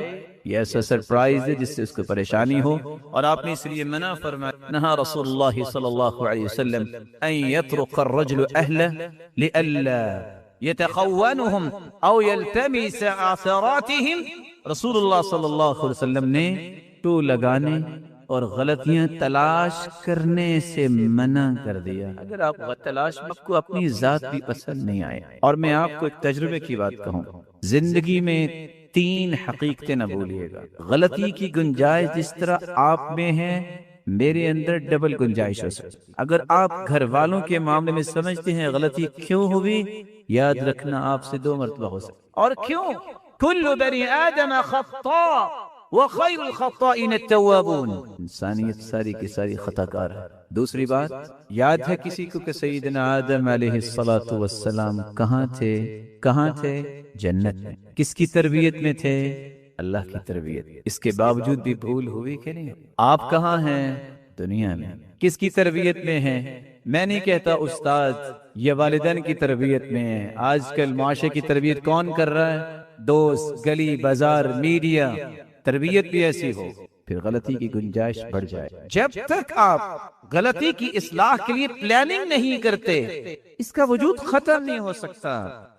یہ ایسا سرپرائز ہے جس سے اس کو پریشانی ہو اور آپ نے اس لیے منع فرمایا. نہا رسول اللہ صلی اللہ علیہ وسلم ان یترک الرجل اہلہ لئلا یتخونہم او یلتمس آثاراتہم، رسول اللہ صلی اللہ علیہ وسلم نے ٹو لگانے اور غلطیاں تلاش کرنے سے منع کر دیا۔ اگر آپ تلاش آپ کو اپنی ذات بھی پسند نہیں آئے، اور میں آپ کو ایک تجربے کی بات کہوں، زندگی میں 3 حقیقتیں نہ بھولیے گا۔ غلطی کی گنجائش جس طرح آپ میں ہے، میرے اندر ڈبل گنجائش ہو سکتی۔ اگر آپ گھر والوں کے معاملے میں سمجھتے ہیں غلطی کیوں ہوئی، یاد رکھنا آپ سے 2 مرتبہ ہو سکتی۔ اور کیوں؟ کل بنی آدم خطاء وخیر الخطائین التوابون، انسانیت ساری کی ساری خطا کار ہے۔ دوسری بات، یاد ہے کسی کو کہ سیدنا آدم علیہ السلام کہاں تھے؟ جنت میں۔ کس کی تربیت میں تھے؟ اللہ کی تربیت۔ اس کے باوجود بھی بھول ہوئی کہ نہیں؟ آپ کہاں ہیں؟ دنیا میں۔ کس کی تربیت میں ہیں؟ میں نہیں کہتا استاد، یہ والدین کی تربیت میں ہے۔ آج کل معاشرے کی تربیت کون کر رہا ہے؟ دوست، گلی بازار، میڈیا، تربیت بھی ایسی ہو، پھر غلطی کی گنجائش بڑھ جائے۔ جب تک آپ غلطی کی اصلاح کے لیے پلاننگ نہیں کرتے، اس کا وجود ختم نہیں ہو سکتا۔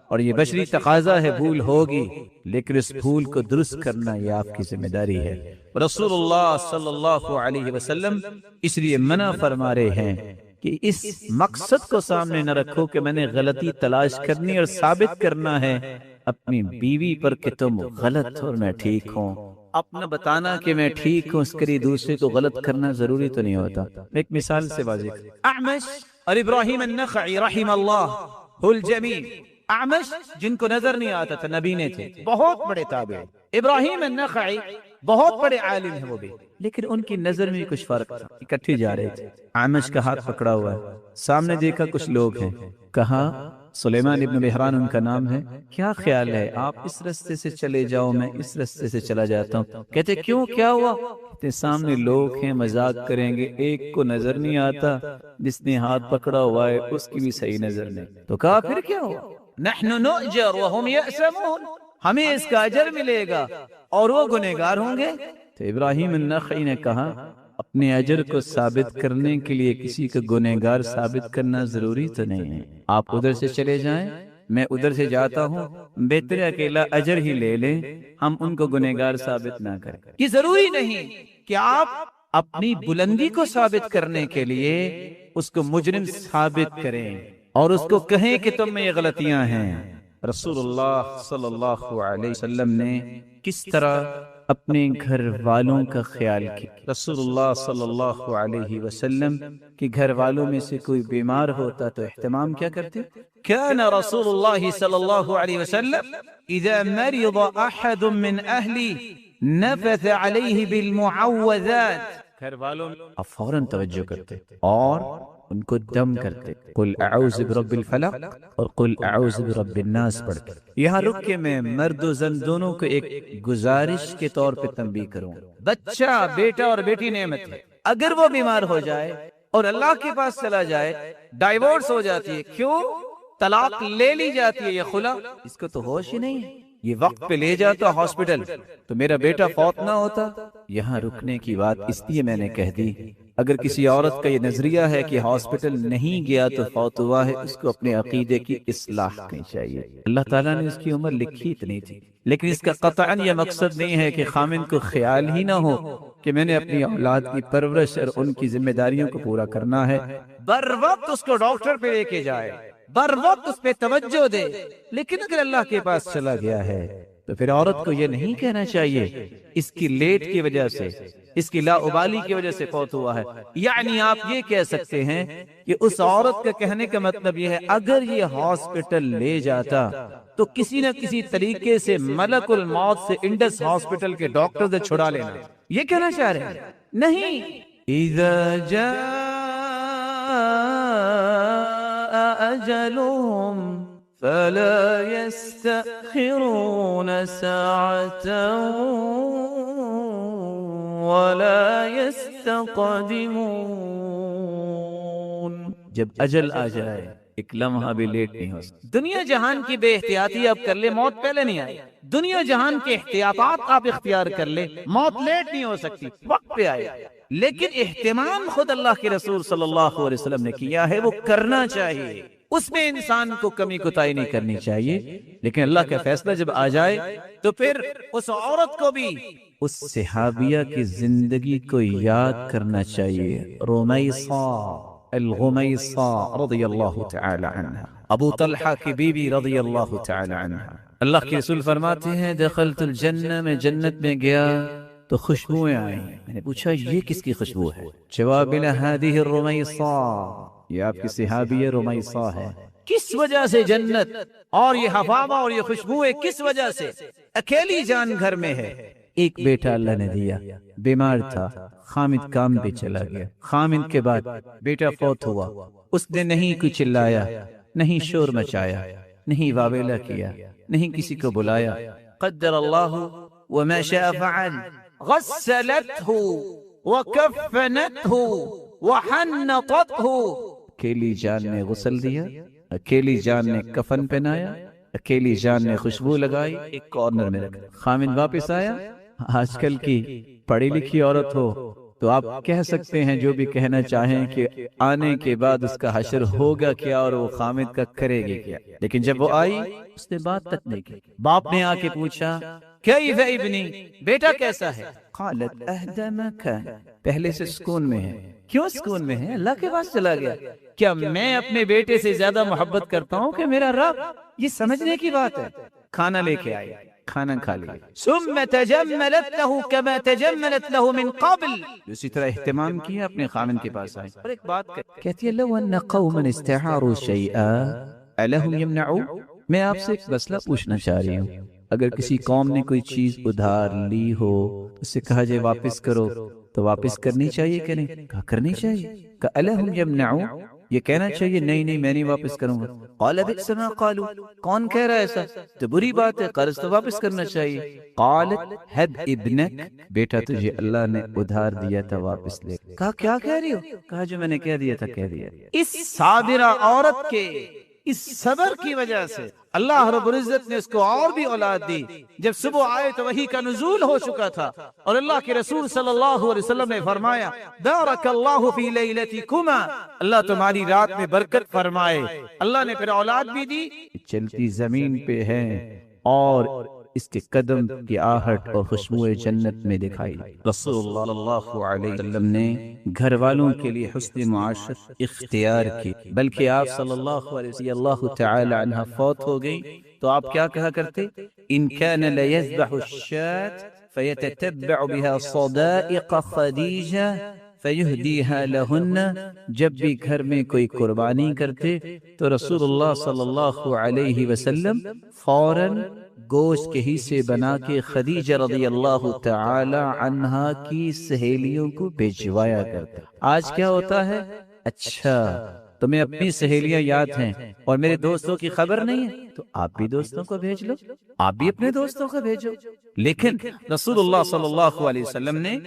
اور یہ بشری تقاضا ہے، بھول ہوگی، لیکن اس بھول کو درست کرنا یہ آپ کی ذمہ داری ہے۔ رسول اللہ صلی اللہ علیہ وسلم اس لیے منع فرما رہے ہیں کہ اس مقصد کو سامنے نہ رکھو کہ میں نے غلطی تلاش کرنی اور ثابت کرنا ہے اپنی بیوی پر کہ تم غلط ہو اور میں ٹھیک ہوں۔ اپنا بتانا کہ میں ٹھیک ہوں، اس کے لیے دوسرے کو غلط کرنا ضروری تو نہیں ہوتا۔ ایک مثال سے واضح، اعمش اور ابراہیم النخعی رحم اللہ الجمیع۔ اعمش جن کو نظر نہیں آتا تھا، نبی نے تھے، بہت بڑے تابعی۔ ابراہیم النخعی بہت بڑے عالم ہیں وہ بھی، لیکن ان کی نظر میں کچھ فرق تھا۔ اکٹھے جا رہے تھے، اعمش کا ہاتھ پکڑا ہوا ہے، سامنے دیکھا کچھ لوگ ہیں، کہا سلیمان ابن مہران ان کا نام ہے، کیا خیال ہے آپ اس رستے سے چلے جاؤ، میں اس رستے سے چلا جاتا ہوں۔ کہتے کیوں، کیا ہوا؟ کہتے سامنے لوگ ہیں، مذاق کریں گے، ایک کو نظر نہیں آتا، جس نے ہاتھ پکڑا ہوا ہے اس کی بھی صحیح نظر نہیں۔ تو کہا پھر کیا ہوا؟ نحن نؤجر وهم یأسمون، ہمیں اس کا اجر ملے گا اور وہ گنہگار ہوں گے۔ تو ابراہیم النخعی نے کہا اپنے اجر کو ثابت کرنے کے لیے کسی کو گنہگار ثابت کرنا ضروری تو نہیں ہے۔ آپ ادھر سے چلے جائیں، میں ادھر سے جاتا ہوں، بہتر اکیلا اجر ہی لے لیں، ہم ان کو گنہگار ثابت نہ کریں۔ یہ ضروری نہیں کہ آپ اپنی بلندی کو ثابت کرنے کے لیے اس کو مجرم ثابت کریں اور اس کو کہیں کہ تم میں یہ غلطیاں ہیں۔ رسول اللہ صلی اللہ علیہ وسلم نے کس طرح اپنے گھر والوں کا خیال کیا؟ رسول اللہ صلی اللہ علیہ وسلم کے گھر والوں میں سے کوئی بیمار ہوتا تو اہتمام کیا کرتے؟ كان رسول اللہ صلی اللہ علیہ وسلم اذا مرض احد من اہلی نفث علیہ بالمعوذات، گھر والوں آپ فوراً توجہ کرتے اور ان کو دم کرتے، قل اعوذ برب الفلق اور قل اعوذ برب الناس پڑھتے۔ یہاں رک کے میں مرد و زن دونوں کو ایک گزارش کے طور پہ تنبیہ کروں، بچہ، بیٹا اور بیٹی نعمت ہے، اگر وہ بیمار ہو جائے اور اللہ کے پاس چلا جائے، ڈائیورس ہو جاتی ہے، کیوں؟ طلاق لے لی جاتی ہے، یہ خلا، اس کو تو ہوش ہی نہیں ہے، یہ وقت پہ لے جاتا ہاسپٹل تو میرا بیٹا فوت نہ ہوتا۔ یہاں رکنے کی بات اس لیے میں نے کہہ دی، اگر کسی عورت کا یہ نظریہ ہے کہ ہاسپٹل نہیں گیا تو فوت ہوا ہے، اس کو اپنے عقیدے کی اصلاح کرنی چاہیے۔ اللہ تعالیٰ نے اس کی عمر لکھی اتنی تھی، لیکن اس کا قطعاً یہ مقصد نہیں ہے کہ خامن کو خیال ہی نہ ہو کہ میں نے اپنی اولاد کی پرورش اور ان کی ذمہ داریوں کو پورا کرنا ہے۔ بر وقت اس کو ڈاکٹر پہ لے کے جائے، بر وقت اس پہ توجہ دے، لیکن اگر اللہ کے پاس چلا گیا ہے تو پھر عورت کو یہ نہیں کہنا چاہیے اس کی لیٹ کی وجہ سے، اس کی لا ابالی کی وجہ سے فوت ہوا ہے۔ یعنی آپ یہ کہہ سکتے ہیں کہ اس عورت کا کہنے کا مطلب یہ ہے اگر یہ ہاسپٹل لے جاتا تو کسی نہ کسی طریقے سے ملک الموت سے انڈس ہاسپٹل کے ڈاکٹر سے چھڑا لینا، یہ کہنا چاہ رہے ہیں؟ نہیں، اذا جاء اجلهم فلا يستأخرون ساعة ولا يستقدمون۔ جب اجل آ جائے ایک لمحہ بھی لیٹ نہیں ہو سکتا۔ دنیا جہان کی بے احتیاطی آپ کر لے، موت پہلے نہیں آئی۔ دنیا جہان کے احتیاطات آپ اختیار کر لے، موت لیٹ نہیں ہو سکتی، وقت پہ آئے۔ لیکن اہتمام خود اللہ کے رسول صلی اللہ علیہ وسلم نے کیا ہے، وہ کرنا چاہیے۔ اس میں انسان کو کمی کوتاہی نہیں کرنی چاہیے، لیکن اللہ کا فیصلہ جب آ جائے تو پھر اس عورت کو بھی اس صحابیہ کی زندگی کو یاد کرنا چاہیے، رمیصہ الغمیصہ رضی اللہ تعالی عنہ، ابو طلحہ کی بیوی رضی اللہ تعالی عنہ۔ اللہ کے رسول فرماتے ہیں دخلت الجنہ، میں جنت میں گیا تو خوشبوئیں آئیں، میں نے پوچھا یہ کس کی خوشبو ہے؟ جواب ملا ہذہ الرمیصہ، یہ آپ کی صحابیہ رمیصہ ہے۔ کس وجہ سے جنت اور یہ حفاظہ اور یہ خوشبوئیں کس وجہ سے؟ اکیلی جان گھر میں ہے، ایک بیٹا اللہ نے دیا، بیمار تھا، خامد کام پہ چلا گیا، خامد کے بعد بیٹا فوت ہوا، اس نے نہیں کچھ چلایا، نہیں شور مچایا، نہیں واویلا کیا، نہیں کسی کو بلایا، قدر اللہ وما شاء فعل، غسلته وکفنته وحنطته، اکیلی جان نے غسل دیا، اکیلی جان نے کفن پہنایا، اکیلی جان نے خوشبو لگائی، ایک کارنر میں رکھا۔ خامد واپس آیا، آج کل کی پڑھی لکھی عورت ہو تو آپ کہہ سکتے ہیں جو بھی کہنا چاہیں کہ آنے کے بعد اس کا حشر ہوگا کیا اور وہ خامد کا کرے گی کیا، لیکن جب وہ آئی اس نے بات تک نہیں کی۔ باپ نے آ کے پوچھا کیف ابنی، بیٹا کیسا ہے؟ قالت اہدی ما کان، پہلے سے سکون میں ہے۔ کیوں سکون میں ہے؟ اللہ کے پاس چلا گیا۔ کیا میں اپنے بیٹے سے زیادہ محبت کرتا ہوں کہ میرا رب؟ یہ سمجھنے کی بات ہے۔ کھانا لے کے آئی، کھانا کھا لیا، ثم تجملت له كما تجملت له من قبل، اسی طرح اہتمام کیا، اپنے خامن کے پاس آئی اور ایک بات کہتی ہے لو ان قوما استعاروا شيئا الهم يمنعوا، میں آپ سے ایک مسئلہ پوچھنا چاہ رہی ہوں، اگر کسی قوم نے کوئی چیز ادھار لی ہو، اس سے کہا جائے واپس کرو تو واپس کرنی چاہیے کہ نہیں؟ کہا کرنی چاہیے۔ کہ الہم یمنعوا، یہ کہنا چاہیے نہیں نہیں میں نہیں واپس کروں گا۔ قال بئس ما قالوا، کون کہہ رہا ہے ایسا؟ تو بری بات ہے، قرض تو واپس کرنا چاہیے۔ قالت حب ابنک، بیٹا تجھے اللہ نے ادھار دیا تھا واپس لے۔ کہا کیا کہہ رہی ہو؟ کہا جو میں نے کہہ دیا تھا کہہ دیا۔ اس صابرہ عورت کے اس صبر کی وجہ سے اللہ رب العزت نے اس کو اور بھی اولاد دی۔ جب صبح آئے تو وحی کا نزول ہو چکا تھا اور اللہ کے رسول صلی اللہ علیہ وسلم نے فرمایا بارک اللہ فی لیلتکما، اللہ تمہاری رات میں برکت فرمائے۔ اللہ نے پھر اولاد بھی دی، چلتی زمین پہ ہے اور اس کے قدم کی آہٹ اور خوشبو جنت میں دکھائی۔ رسول اللہ صلی اللہ علیہ وسلم نے گھر والوں کے لیے حسن معاشرت اختیار کی، بلکہ آپ صلی اللہ علیہ وسلم اللہ تعالی عنہ فوت ہو گئی تو آپ کیا کہا کرتے؟ ان كان ليذبح الشاة فيتتبع بها صدائق خدیجہ فیہدیہا لہن، جب بھی گھر میں کوئی قربانی کرتے تو رسول اللہ صلی اللہ علیہ وسلم فوراً گوشت کے حصے بنا کے خدیجہ رضی اللہ تعالی عنہا کی سہیلیوں کو بھجوایا کرتا۔ آج کیا ہوتا ہے؟ اچھا تمہیں اپنی سہیلیاں یاد ہیں اور میرے دوستوں کی خبر نہیں ہے تو آپ بھی دوستوں کو بھیج لو، آپ بھی اپنے دوستوں کو بھیجو۔ لیکن رسول اللہ صلی اللہ علیہ وسلم نے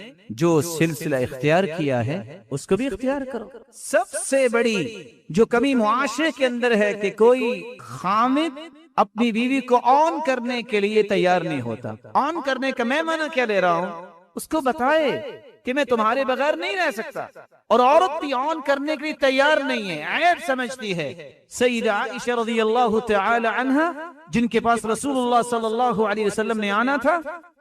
جو سلسلہ اختیار کیا ہے اس کو بھی اختیار کرو۔ سب سے بڑی جو کمی معاشرے کے اندر ہے کہ کوئی خامد اپنی بیوی کو آن کرنے کے لیے تیار نہیں ہوتا۔ آن کرنے کا میں معنی کیا لے رہا ہوں؟ اس کو بتائے کہ میں تمہارے بغیر نہیں رہ سکتا، اور عورت بھی آن کرنے کے لیے تیار نہیں ہے، عیب سمجھتی ہے۔ سیدہ عائشہ رضی اللہ تعالی عنہا جن کے پاس رسول اللہ صلی اللہ علیہ وسلم نے آنا تھا،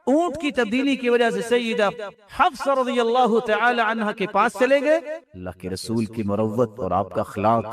اونٹ کی تبدیلی کی وجہ سے سیدہ حفصہ رضی اللہ تعالی عنہا کے پاس چلے گئے۔ اللہ کے رسول کی مروت اور آپ کا اخلاق،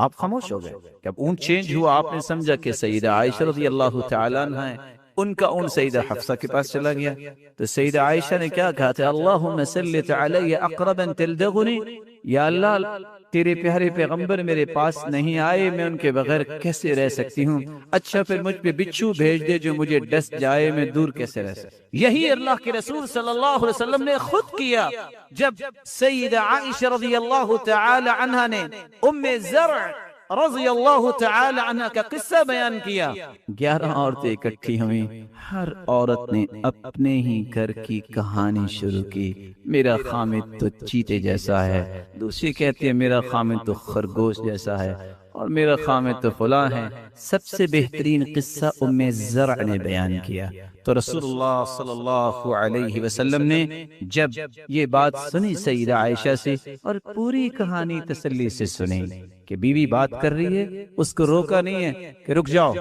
آپ خاموش ہو گئے۔ جب اونٹ چینج ہوا آپ نے سمجھا کہ سیدہ عائشہ رضی اللہ تعالی عنہا ہے، ان کا اونٹ سیدہ حفصہ کے پاس چلا گیا تو سیدہ عائشہ نے کیا کہا تھا؟ اللہم سلط علی اقربا تلدغنی، یا اللہ تیرے پیارے پیغمبر میرے پاس نہیں آئے، میں ان کے بغیر کیسے رہ سکتی ہوں؟ اچھا پھر مجھ پہ بچھو بھیج دے جو مجھے ڈس جائے، میں دور کیسے رہ سکتی؟ یہی اللہ کے رسول صلی اللہ علیہ وسلم نے خود کیا جب سیدہ عائشہ رضی اللہ تعالی عنہا نے ام زرع رضی اللہ تعالی عنہ کا قصہ بیان کیا۔ 11 عورتیں اکٹھی ہوئیں، ہر عورت نے اپنے ہی گھر کی کہانی شروع کی۔ میرا خامد تو چیتے جیسا ہے، دوسری کہتی ہے میرا خامد تو خرگوش جیسا ہے، اور میرا خامد تو فلاں ہے۔ سب سے بہترین قصہ ام زرع نے بیان کیا تو رسول اللہ صلی اللہ علیہ وسلم نے جب یہ بات سنی سیدہ عائشہ سے اور پوری کہانی تسلی سے سنی، کہ بیوی بات کر رہی ہے، اس کو روکا نہیں ہے کہ رک جاؤ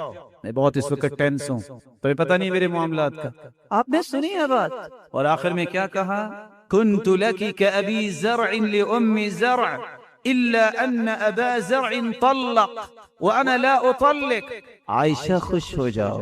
میں بہت اس وقت ٹینس ہوں، تمہیں پتہ نہیں میرے معاملات کا، آپ نے سنی ہے بات، اور آخر میں کیا کہا، كنت لك كأبي زرع لأم زرع إلا أن أبا زرع طلق وأنا لا أطلق. عائشہ خوش ہو جاؤ،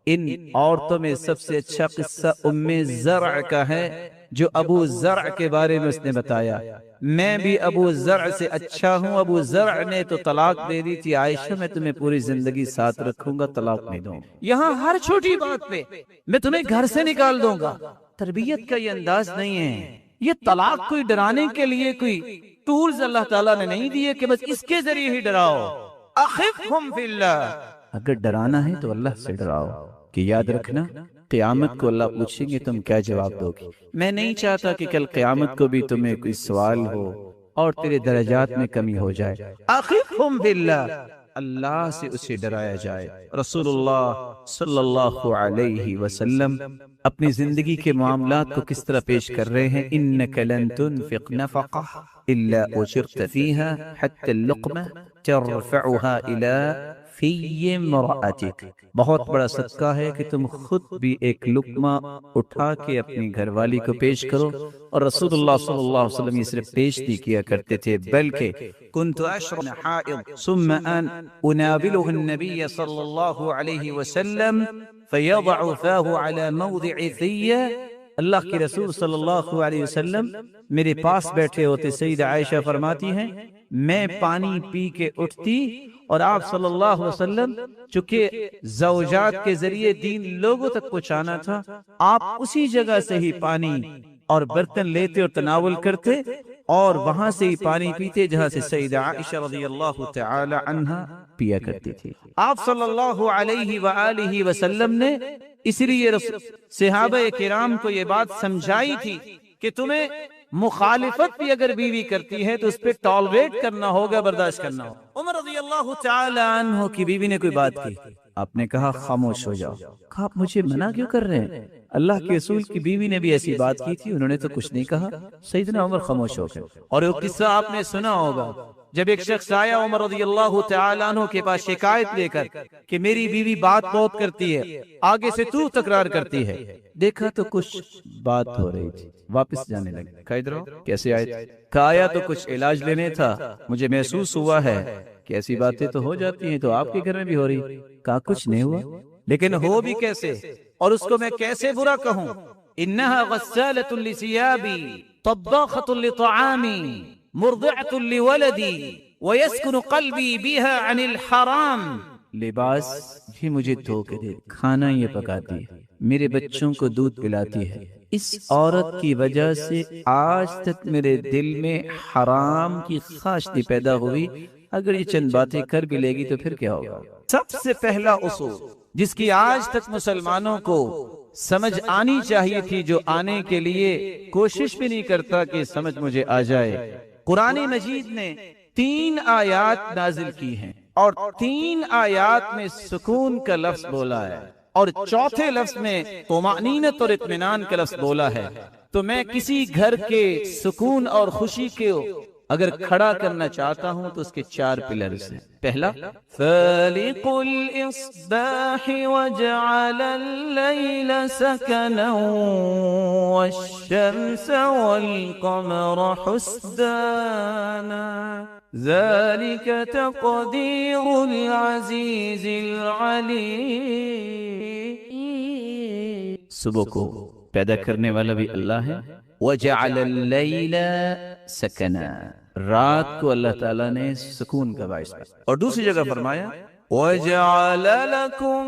ان عورتوں میں سب سے اچھا قصہ ام زرع کا ہے جو ابو زرع کے بارے میں اس نے بتایا، میں بھی ابو زرع سے اچھا ہوں، ابو زرع نے تو طلاق دے دی تھی، عائشہ میں تمہیں پوری زندگی ساتھ رکھوں گا، طلاق نہیں دوں گا، یہاں ہر چھوٹی بات پہ میں تمہیں گھر سے نکال دوں گا. تربیت کا یہ انداز نہیں ہے، یہ طلاق کوئی ڈرانے کے لیے کوئی ٹولز اللہ تعالیٰ نے نہیں دیے کہ بس اس کے ذریعے ہی ڈراؤ. اخفہم فی اللہ، اگر ڈرانا ہے تو اللہ سے ڈراؤ، کہ یاد رکھنا قیامت کو اللہ پوچھیں گے تم کیا جواب دو گی. میں نہیں چاہتا کہ کل قیامت کو بھی تمہیں کوئی سوال ہو اور تیرے درجات میں کمی ہو جائے. اخفہم فی اللہ، اللہ سے اسے ڈرایا جائے. رسول اللہ صلی اللہ علیہ وسلم اپنی زندگی کے معاملات کو کس طرح پیش کر رہے ہیں، انک لن تنفق نفقہ الا اجرت فیہا حتی اللقمہ ترفعها الى فی امرأتک. بہت بڑا صدقہ ہے کہ تم خود بھی ایک لقمہ اٹھا کے اپنی گھر والی کو پیش کرو. اور رسول اللہ صلی اللہ علیہ وسلم یہ صرف پیش نہیں کیا کرتے تھے بلکہ كنت اشرب حائض ثم ان انابله النبي صلی اللہ علیہ وسلم فيضع فاه على موضع ثیہ. اللہ کے رسول صلی اللہ علیہ وسلم میرے پاس بیٹھے ہوتے، سیدہ عائشہ فرماتی ہیں میں پانی پی کے اٹھتی اور آپ صلی اللہ علیہ وسلم چونکہ زوجات کے ذریعے دین لوگوں تک پہنچانا تھا، آپ اسی جگہ سے ہی پانی اور برتن لیتے اور تناول کرتے اور وہاں سے ہی پانی پیتے جہاں سے سیدہ عائشہ رضی اللہ تعالی عنہا پیا کرتی تھی. آپ صلی اللہ علیہ وآلہ وسلم نے اس لیے صحابہ کرام کو یہ بات سمجھائی تھی کہ تمہیں مخالفت بھی اگر بیوی کرتی ہے تو اس پہ ٹالریٹ کرنا ہوگا، برداشت کرنا ہوگا. عمر رضی اللہ تعالی عنہ کی بیوی نے کوئی بات کی، آپ نے کہا خاموش ہو جاؤ. کہا آپ مجھے منع کیوں کر رہے ہیں؟ اللہ کے رسول کی بیوی نے بھی ایسی بات کی تھی، انہوں نے تو کچھ نہیں کہا. سیدنا عمر خاموش ہو گئے. اور ایک قصہ آپ نے سنا ہوگا، جب ایک شخص آیا عمر رضی اللہ تعالی عنہ کے پاس شکایت لے کر کہ میری بیوی بات بہت کرتی ہے، آگے سے تو تکرار کرتی ہے. دیکھا تو کچھ بات ہو رہی تھی، واپس جانے لگے. کہا ادھر آؤ، کیسے آئے؟ کہا آیا تو کچھ علاج لینے تھا، مجھے محسوس ہوا ہے کہ ایسی باتیں تو ہو جاتی ہیں، تو آپ کے گھر میں بھی ہو رہی. کہا کچھ نہیں ہوا، لیکن ہو بھی کیسے اور اس کو میں کیسے برا کہوں. انہا غسالۃ لثیابی طباخۃ لطعامی مرضعۃ لولدی ویسکن قلبی بها عن الحرام. لباس بھی مجھے دھو کے دے، کھانا یہ پکاتی ہے، میرے بچوں کو دودھ پلاتی ہے. اس عورت کی وجہ سے آج تک میرے دل میں حرام کی خواہش پیدا ہوئی. اگر یہ چند باتیں کر بھی لے گی تو پھر کیا ہوگا. سب سے پہلا اصول جس کی آج تک مسلمانوں کو سمجھ آنی چاہیے تھی، جو آنے کے لیے کوشش بھی نہیں کرتا کہ سمجھ مجھے آ جائے. قرآن مجید نے 3 آیات نازل کی ہیں اور 3 آیات میں سکون کا لفظ بولا ہے اور چوتھے لفظ میں طمأنینت اور اطمینان کا لفظ بولا ہے. تو میں کسی گھر کے سکون اور خوشی کے اگر کھڑا کرنا چاہتا ہوں تو اس کے 4 پلرز ہیں. پہلا فالق الاصباح وجعل الليل سكنا والشمس والقمر حسبانا ذلك تقدير العزيز العليم. صبح کو پیدا کرنے والا بھی اللہ ہے. وجعل الليل سکنا، رات کو اللہ تعالیٰ نے سکون کا باعث کیا. اور دوسری جگہ فرمایا وجعل لكم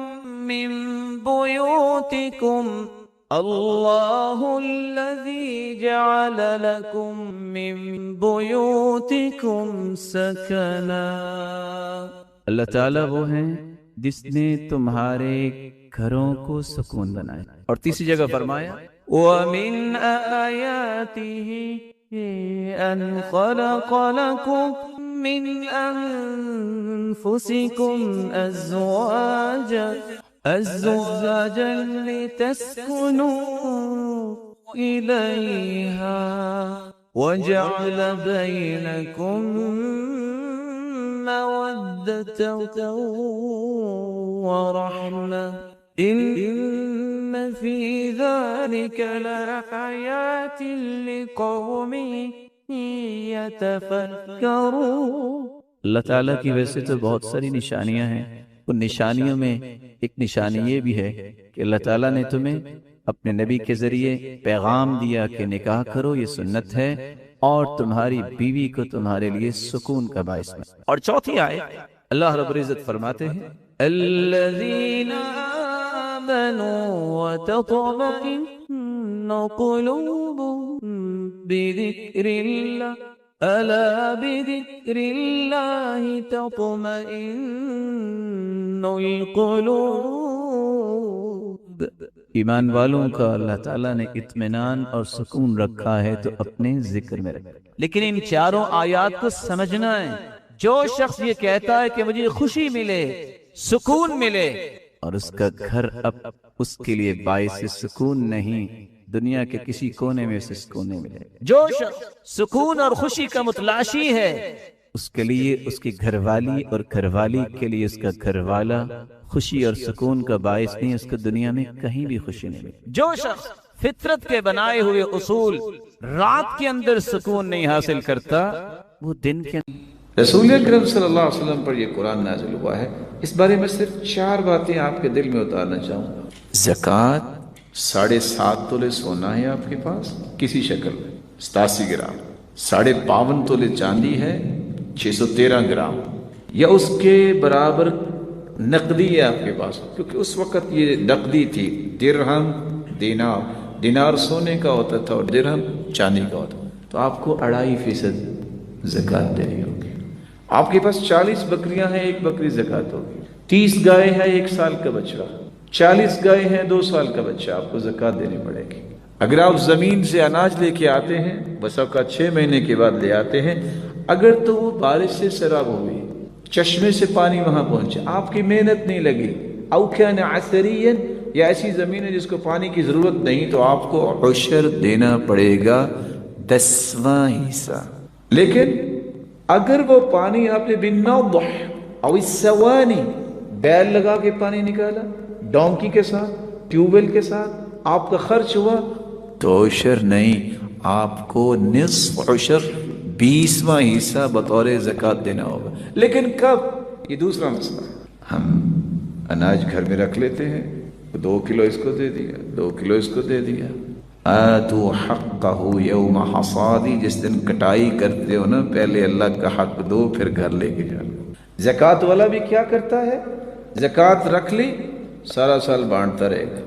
من بيوتكم اللہ الذي جعل لكم من بيوتكم سکنا. اللہ تعالیٰ وہ ہیں جس نے تمہارے گھروں کو سکون بنایا. اور تیسری جگہ فرمایا وَمِنْ آيَاتِهِ أَنْ خَلَقَ لَكُم مِّنْ أَنفُسِكُمْ أَزْوَاجًا لِتَسْكُنُوا إِلَيْهَا وَجَعَلَ بَيْنَكُم مودة ورحمة إن في ذلك لآيات لقوم يتفكرون۔ اللہ تعالیٰ کی ویسے تو بہت ساری نشانیاں ہیں، ان نشانیوں میں ایک نشانی یہ بھی ہے کہ اللہ تعالیٰ نے تمہیں اپنے نبی کے ذریعے پیغام دیا کہ نکاح کرو، یہ سنت ہے، اور تمہاری بیوی کو تمہارے لیے سکون کا باعث بنے۔ اور چوتھی آیت اللہ رب العزت فرماتے ہیں الذين آمنوا وتطمئن قلوبهم بذكر الله ألا بذكر الله تطمئن القلوب۔ ایمان والوں کا اللہ تعالیٰ نے اطمینان اور سکون رکھا ہے تو اپنے ذکر میں رکھا۔ لیکن ان چاروں آیات کو سمجھنا ہے۔ جو شخص یہ کہتا ہے کہ مجھے خوشی ملے، سکون ملے، اور اس کا گھر اب اس کے لیے باعث سکون نہیں، دنیا کے کسی کونے میں اسے سکون نہیں ملے۔ جو شخص سکون اور خوشی کا متلاشی ہے، اس کے لیے اس کی گھر والی اور گھر والی کے لیے اس کا گھر والا خوشی اور سکون کا باعث نہیں، اس کو دنیا میں کہیں بھی خوشی نہیں ملے۔ جو شخص فطرت کے بنائے ہوئے اصول رات کے اندر سکون نہیں حاصل کرتا، وہ دن کے رسول اکرم صلی اللہ علیہ وسلم پر یہ قرآن نازل ہوا ہے۔ اس بارے میں صرف 4 باتیں آپ کے دل میں اتارنا چاہوں گا۔ زکوٰۃ 7.5 تولے سونا ہے آپ کے پاس کسی شکل میں 87 گرام، 52.5 تولے چاندی ہے 613 گرام، یا اس کے برابر نقدی ہے آپ کے پاس، کیونکہ اس وقت یہ نقدی تھی۔ درہم دینار سونے کا ہوتا تھا اور درہم چاندی کا ہوتا، تو آپ کو 2.5% زکوٰۃ دینی ہوگی۔ آپ کے پاس 40 بکریاں ہیں، 1 بکری زکوٰۃ ہوگی۔ 30 گائے ہیں، 1 سال کا بچہ، 40 گائے ہیں، 2 سال کا بچہ، آپ کو زکوٰۃ دینی پڑے گی۔ اگر آپ زمین سے اناج لے کے آتے ہیں، بس آپ کا 6 مہینے کے بعد لے آتے ہیں، اگر تو وہ بارش سے سیراب ہوئی، چشمے سے پانی وہاں پہنچے، آپ کی محنت نہیں لگی، او کان عسرین، یا ایسی زمین ہے جس کو پانی کی ضرورت نہیں، تو آپ کو عشر دینا پڑے گا 10واں حصہ۔ لیکن اگر وہ پانی آپ نے بالنضح او السوانی، بیل لگا کے پانی نکالا، ڈونکی کے ساتھ، ٹیوب ویل کے ساتھ، آپ کا خرچ ہوا، تو عشر نہیں، آپ کو نصف عشر 20واں حصہ بطور زکوٰۃ دینا ہوگا۔ لیکن کب؟ یہ دوسرا مسئلہ ہے۔ ہم اناج گھر میں رکھ لیتے ہیں، 2 کلو اس کو دے دیا، 2 کلو اس کو دے دیا۔ آتوا حقہ یوم حصادی، جس دن کٹائی کرتے ہو نا، پہلے اللہ کا حق دو، پھر گھر لے کے جاؤ۔ زکوٰۃ والا بھی کیا کرتا ہے؟ زکوٰۃ رکھ لی، سارا سال بانٹتا رہے گا۔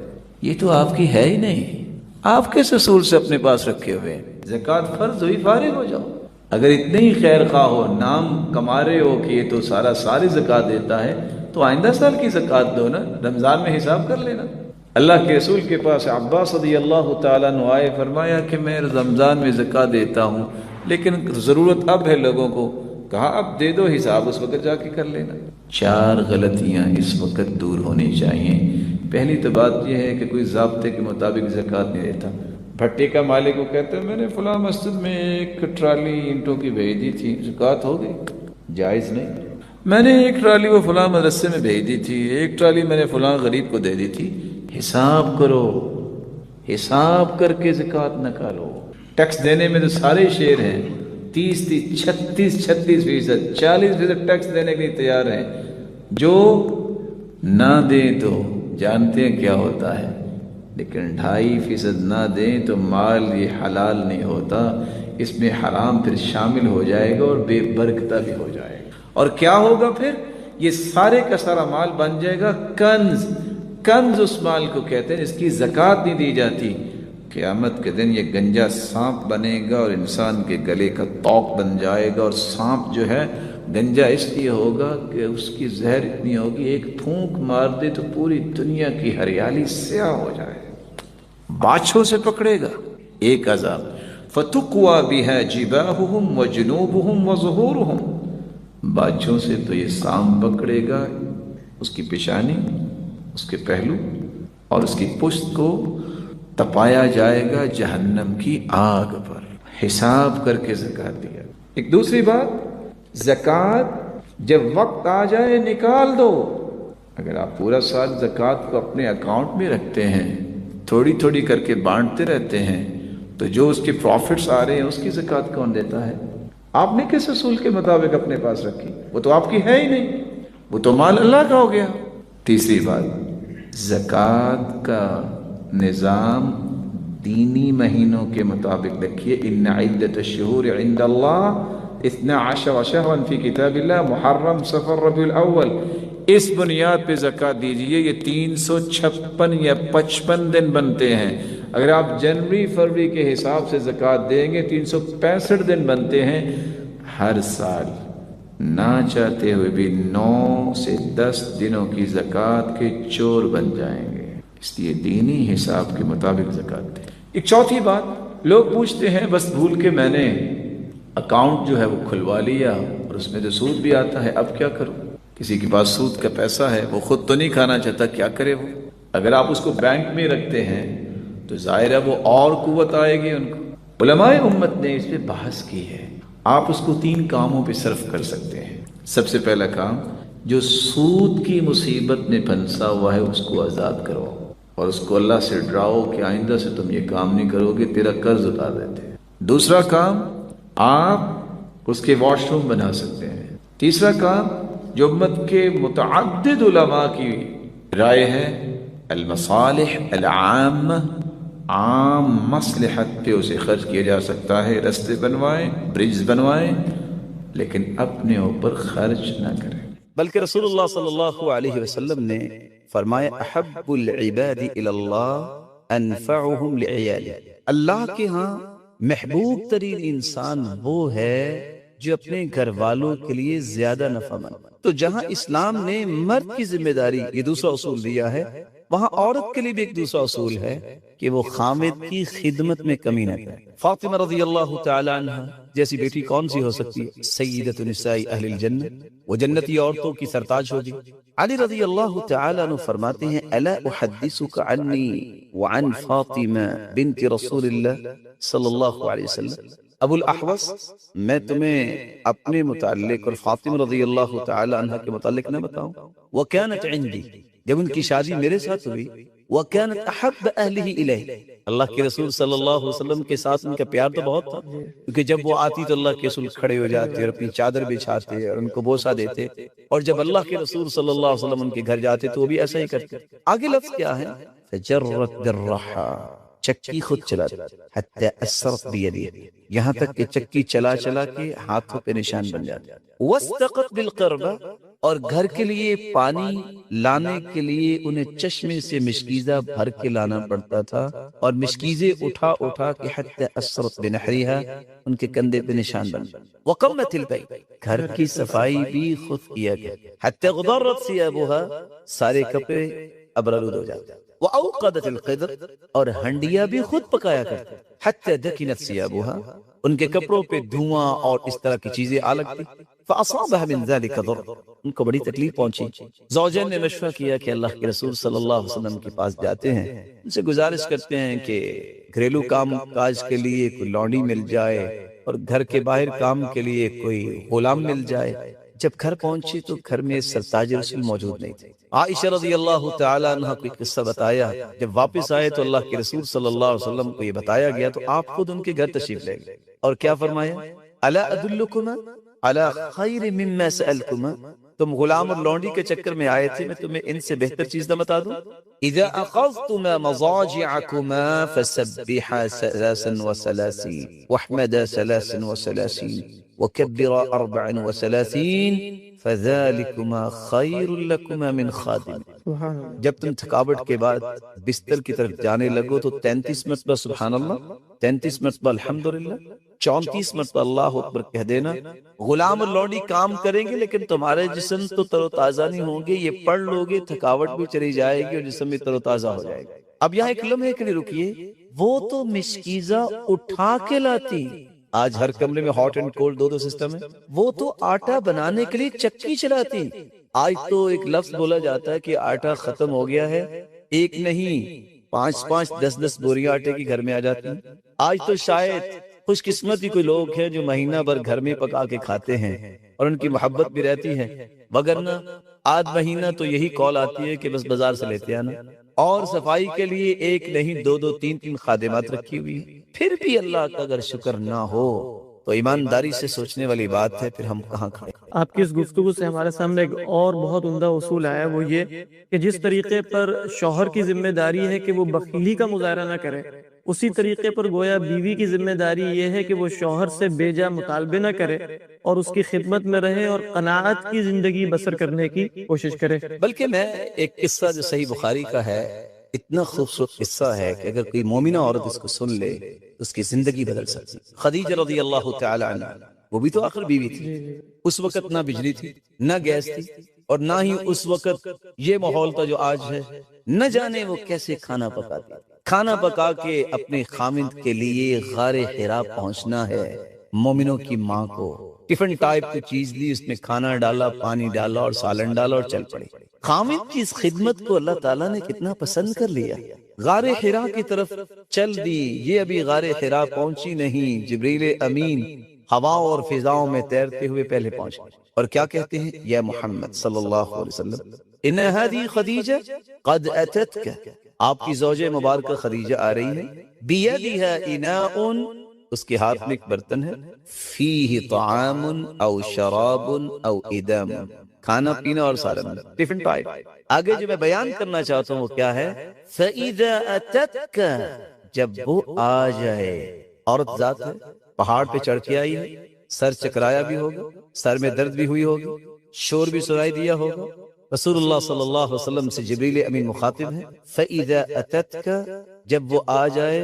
یہ تو آپ کی ہے ہی نہیں، آپ کس اصول سے اپنے پاس رکھے ہوئے ہیں؟ زکوٰۃ فرض ہوئی، فارغ ہو جاؤ۔ اگر اتنے ہی خیر خواہ ہو، نام کما رہے ہو کہ یہ تو ساری زکوٰۃ دیتا ہے، تو آئندہ سال کی زکوٰۃ دو نا، رمضان میں حساب کر لینا۔ اللہ کے رسول کے پاس عباس رضی اللہ تعالیٰ عنہ آئے، فرمایا کہ میں رمضان میں زکوٰۃ دیتا ہوں، لیکن ضرورت اب ہے لوگوں کو۔ کہا اب دے دو، حساب اس وقت جا کے کر لینا۔ 4 غلطیاں اس وقت دور ہونی چاہیے۔ پہلی تو بات یہ ہے کہ کوئی ضابطے کے مطابق زکوٰۃ نہیں دیتا۔ بھٹے کا مالک کو کہتا ہے میں نے فلاں مسجد میں 1 ٹرالی اینٹوں کی بھیج دی تھی، زکوٰۃ ہو گئی؟ جائز نہیں۔ میں نے 1 ٹرالی وہ فلاں مدرسے میں بھیج دی تھی، 1 ٹرالی میں نے فلاں غریب کو دے دی تھی۔ حساب کرو، حساب کر کے زکوٰۃ نکالو۔ ٹیکس دینے میں تو سارے شیر ہیں، 36% 40% ٹیکس دینے کے لیے تیار ہیں۔ جو نہ دیں تو جانتے ہیں کیا ہوتا ہے، لیکن 2.5% نہ دیں تو مال یہ حلال نہیں ہوتا، اس میں حرام پھر شامل ہو جائے گا اور بے برکتہ بھی ہو جائے گا۔ اور کیا ہوگا پھر؟ یہ سارے کا سارا مال بن جائے گا کنز۔ کنز اس مال کو کہتے ہیں جس کی زکوٰۃ نہیں دی جاتی۔ قیامت کے دن یہ گنجا سانپ بنے گا اور انسان کے گلے کا توق بن جائے گا، اور سانپ جو ہے گنجا اس لیے ہوگا کہ اس کی زہر اتنی ہوگی، ایک پھونک مار دے تو پوری دنیا کی ہریالی سیاہ ہو جائے۔ باچھوں سے پکڑے گا، ایک عذاب۔ فَتُقْوَى بِهَا جِبَاهُهُمْ وَجُنُوبُهُمْ وَظُهُورُهُمْ، باچھوں سے تو یہ سانپ پکڑے گا، اس کی پیشانی، اس کے پہلو اور اس کی پشت کو تپایا جائے گا جہنم کی آگ پر۔ حساب کر کے زکوٰۃ دیا۔ ایک دوسری بات، زکوٰۃ جب وقت آ جائے نکال دو۔ اگر آپ پورا سال زکوٰۃ کو اپنے اکاؤنٹ میں رکھتے ہیں، تھوڑی تھوڑی کر کے بانٹتے رہتے ہیں، تو جو اس کے پروفٹس آ رہے ہیں اس کی زکوٰۃ کون دیتا ہے؟ آپ نے کس اصول کے مطابق اپنے پاس رکھی؟ وہ تو آپ کی ہے ہی نہیں، وہ تو مال اللہ کا ہو گیا۔ تیسری بات، زکوٰۃ کا نظام دینی مہینوں کے مطابق رکھیے۔ ان عدۃ الشہور عند اللہ 12 شہرا فی کتاب اللہ محرم صفر ربیع الاول، اس بنیاد پہ زکوٰۃ دیجئے۔ یہ 356 یا 55 دن بنتے ہیں۔ اگر آپ جنوری فروری کے حساب سے زکوٰۃ دیں گے 365 دن بنتے ہیں۔ ہر سال نہ چاہتے ہوئے بھی 9 سے 10 دنوں کی زکوٰۃ کے چور بن جائیں گے، اس لیے دینی حساب کے مطابق زکوٰۃ دیں۔ ایک چوتھی بات، لوگ پوچھتے ہیں بس بھول کے میں نے اکاؤنٹ جو ہے وہ کھلوا لیا اور اس میں تو سود بھی آتا ہے، اب کیا کروں؟ کسی کے پاس سود کا پیسہ ہے، وہ خود تو نہیں کھانا چاہتا، کیا کرے وہ؟ اگر آپ اس کو بینک میں رکھتے ہیں تو ظاہر ہے وہ اور قوت آئے گی ان کو۔ علماء امت نے اس پہ بحث کی ہے۔ آپ اس کو 3 کاموں پہ صرف کر سکتے ہیں۔ سب سے پہلا کام، جو سود کی مصیبت میں پھنسا ہوا ہے اس کو آزاد کرو اور اس کو اللہ سے ڈراؤ کہ آئندہ سے تم یہ کام نہیں کرو گے، تیرا قرض اتار دیتے ہیں۔ دوسرا کام، آپ اس کے واش روم بنا سکتے ہیں۔ تیسرا کام، جو امت کے متعدد علماء کی رائے ہے، المصالح العامہ، عام مصلحت پہ اسے خرچ کیا جا سکتا ہے، رستے بنوائیں، برج بنوائیں، لیکن اپنے اوپر خرچ نہ کریں۔ بلکہ رسول اللہ صلی اللہ علیہ وسلم نے فرمایا احب العباد الی اللہ انفعهم لعیاله، اللہ کے ہاں محبوب ترین انسان وہ ہے جو اپنے گھر والوں کے لیے زیادہ نفع مند۔ تو جہاں اسلام نے مرد کی ذمہ داری یہ دوسرا اصول دیا ہے، وہاں عورت کے لیے بھی ایک دوسرا اصول ہے کہ وہ خامد کی خدمت میں کمی نہ کرے۔ فاطمہ رضی اللہ تعالی عنہ جیسی بیٹی کون سی ہو سکتی ہے؟ سیدۃ نساء اہل الجنہ، وہ جنتی عورتوں کی سرتاج ہوگی۔ علی رضی اللہ تعالی عنہ فرماتے ہیں الا احدثک عنی وعن فاطمہ بنت رسول اللہ صلی اللہ علیہ وسلم، ابو الاحوص، میں تمہیں اپنے متعلق اور فاطمہ رضی اللہ تعالی عنہ کے متعلق نہ بتاؤں؟ وکانت عندی، جب ان کی شادی میرے ساتھ ہوئی، وکانت احب اہلہ الیہ، اللہ کے رسول صلی اللہ علیہ وسلم کے ساتھ ان کا پیار تو بہت تھا، کیونکہ جب وہ آتی تو اللہ کے رسول کھڑے ہو جاتے اور اپنی چادر بچھاتے اور ان کو بوسہ دیتے، اور جب اللہ کے رسول صلی اللہ علیہ وسلم ان کے گھر جاتے تو وہ بھی ایسا ہی کرتے۔ آگے لفظ کیا ہے؟ فجرت درحا، چکی خود چلاتی، حتی اثرت بیدی، یہاں تک کہ چکی چلا چلا کے ہاتھوں پہ نشان بن جاتے۔ واستقت بالقربہ، اور گھر کے لیے پانی لانے کے لیے انہیں چشمے سے مشکیزہ بھر کے لانا پڑتا تھا، اور مشکیزیں اٹھا اٹھا کے حتی اثرت بنحریہا، ان کے کندھے پہ نشان بن جاتے۔ وقمت البیت، گھر کی صفائی بھی خود کیا گیا، حتی غبرت ثیابہا، سارے کپڑے ابرالود ہو جاتے۔ وَأَوْقَدَتِ الْقِدْرِ، اور ہنڈیاں بھی خود پکایا کرتے، حتی دَكِنَتْ ثِيَابُهَا، ان کے کپڑوں پہ دھواں اور اس طرح کی چیزیں آ لگتی۔ فَأَصَابَهَا مِنْ ذَلِكَ ضَرْرٌ، ان کو بڑی تکلیف پہنچی۔ زوجین نے مشورہ کیا کہ اللہ کے رسول صلی اللہ علیہ وسلم کے پاس جاتے ہیں، ان سے گزارش کرتے ہیں کہ گھریلو کام کاج کے لیے کوئی لونڈی مل جائے اور گھر کے باہر کام کے لیے کوئی غلام مل جائے۔ جب گھر پہنچے تو گھر میں سرتاج رسول موجود نہیں تھے۔ عائشہ رضی اللہ تعالی عنہ کو ایک قصہ بتایا، جب واپس آئے تو اللہ کے رسول صلی اللہ علیہ وسلم کو یہ بتایا گیا تو آپ خود ان کے گھر تشریف لے گئے، اور کیا فرمایا؟ الا ادلکما علی خیر مما سألتما، تم غلام اور لونڈی کے چکر میں آئے تھے، میں تمہیں ان سے بہتر چیز نہ بتا دوں؟ اذا اخذتما مضاجعكما فسبحا 33 واحمدا 33 وكبرا 34 فذلكما خير لكما من خادم۔ جب تم تھکاوٹ کے بعد بستر کی طرف جانے لگو تو 33 مرتبہ سبحان اللہ، 33 مرتبہ الحمدللہ، 34 مرتبہ اللہ اکبر کہہ دینا۔ غلام اور لونڈی کام کریں گے لیکن تمہارے جسم تو تر و تازہ نہیں ہوں گے، یہ پڑھ لو گے تھکاوٹ بھی چلی جائے گی اور جسم بھی تر و تازہ ہو جائے گا۔ اب یہاں ایک لمحے کے لیے رکیے، وہ تو مشکیزہ اٹھا کے لاتی، آج ہر کمرے میں ہاٹ اینڈ کولڈ دو سسٹم ہے، وہ تو آٹا بنانے کے لیے چکی چلاتی۔ آج تو ایک لفظ بولا جاتا ہے کہ آٹا ختم ہو گیا ہے، ایک نہیں 5 10 بوریاں آٹے کی گھر میں آ جاتی ہیں۔ آج تو شاید خوش قسمت ہی کوئی لوگ ہیں جو مہینہ بھر گھر میں پکا کے کھاتے ہیں اور ان کی محبت بھی رہتی ہے، وگرنہ آدھ مہینہ تو یہی کال آتی ہے کہ بس بازار سے لیتے آنا، اور صفائی کے لیے ایک نہیں دو دو تین تین خادمات رکھی ہوئی ہیں، پھر بھی اللہ کا اگر شکر نہ ہو تو ایمانداری سے سوچنے والی بات ہے، پھر ہم کہاں کھڑے۔ آپ کی اس گفتگو سے ہمارے سامنے ایک اور بہت عمدہ اصول آیا، وہ یہ کہ جس طریقے پر شوہر کی ذمہ داری ہے کہ وہ بخیلی کا مظاہرہ نہ کرے، اسی طریقے پر گویا بیوی کی ذمہ داری یہ ہے کہ وہ شوہر سے بے جا مطالبے نہ کرے اور اس کی خدمت میں رہے اور قناعت کی زندگی بسر کرنے کی کوشش کرے۔ بلکہ میں ایک قصہ جو صحیح بخاری کا ہے، اتنا خوبصورت قصہ ہے کہ اگر کوئی مومنہ عورت اس کو سن لے تو اس کی زندگی بدل سکتی۔ خدیجہ رضی اللہ تعالی عنہ، وہ بھی تو آخر بیوی تھی، اس وقت نہ بجلی تھی نہ گیس تھی اور نہ ہی اس وقت یہ ماحول تھا جو آج ہے، نہ جانے وہ کیسے کھانا پکاتی، کھانا پکا کے اپنے خامند کے لیے غار حرا پہنچنا ہے۔ مومنوں کی ماں کو ٹفن ٹائپ کی چیز لی، اس میں کھانا ڈالا، پانی ڈالا اور سالن ڈالا اور چل پڑے۔ خامند کی اس خدمت کو اللہ تعالیٰ نے کتنا پسند کر لیا، غار حرا کی طرف چل دی۔ یہ ابھی غار حرا پہنچی نہیں، جبریل امین ہوا اور فضاؤں میں تیرتے ہوئے پہلے پہنچ گئے اور کیا کہتے ہیں، یا محمد صلی اللہ علیہ وسلم ان ہذه خدیجہ قد اتتک، آپ کی زوجہ مبارکہ خدیجہ آ رہی ہے، بیدها اناء، اس کے ہاتھ میں ایک برتن ہے، فیہ طعام او شراب او ادام، کھانا پینا اور سالن، ٹفن ٹائپ۔ آگے جو میں بیان کرنا چاہتا ہوں وہ کیا ہے، فَإِذَا أَتَتْكَ، جب وہ آ جائے، عورت ذات ہے، پہاڑ پہ چڑھ کے آئی ہے، سر چکرایا بھی ہوگا، سر میں درد بھی ہوئی ہوگی، شور بھی سنائی دیا ہوگا، رسول اللہ صلی اللہ علیہ وسلم سے جبریل امین مخاطب ہے، فَإِذَا أَتَتْكَ، جب وہ آ جائے،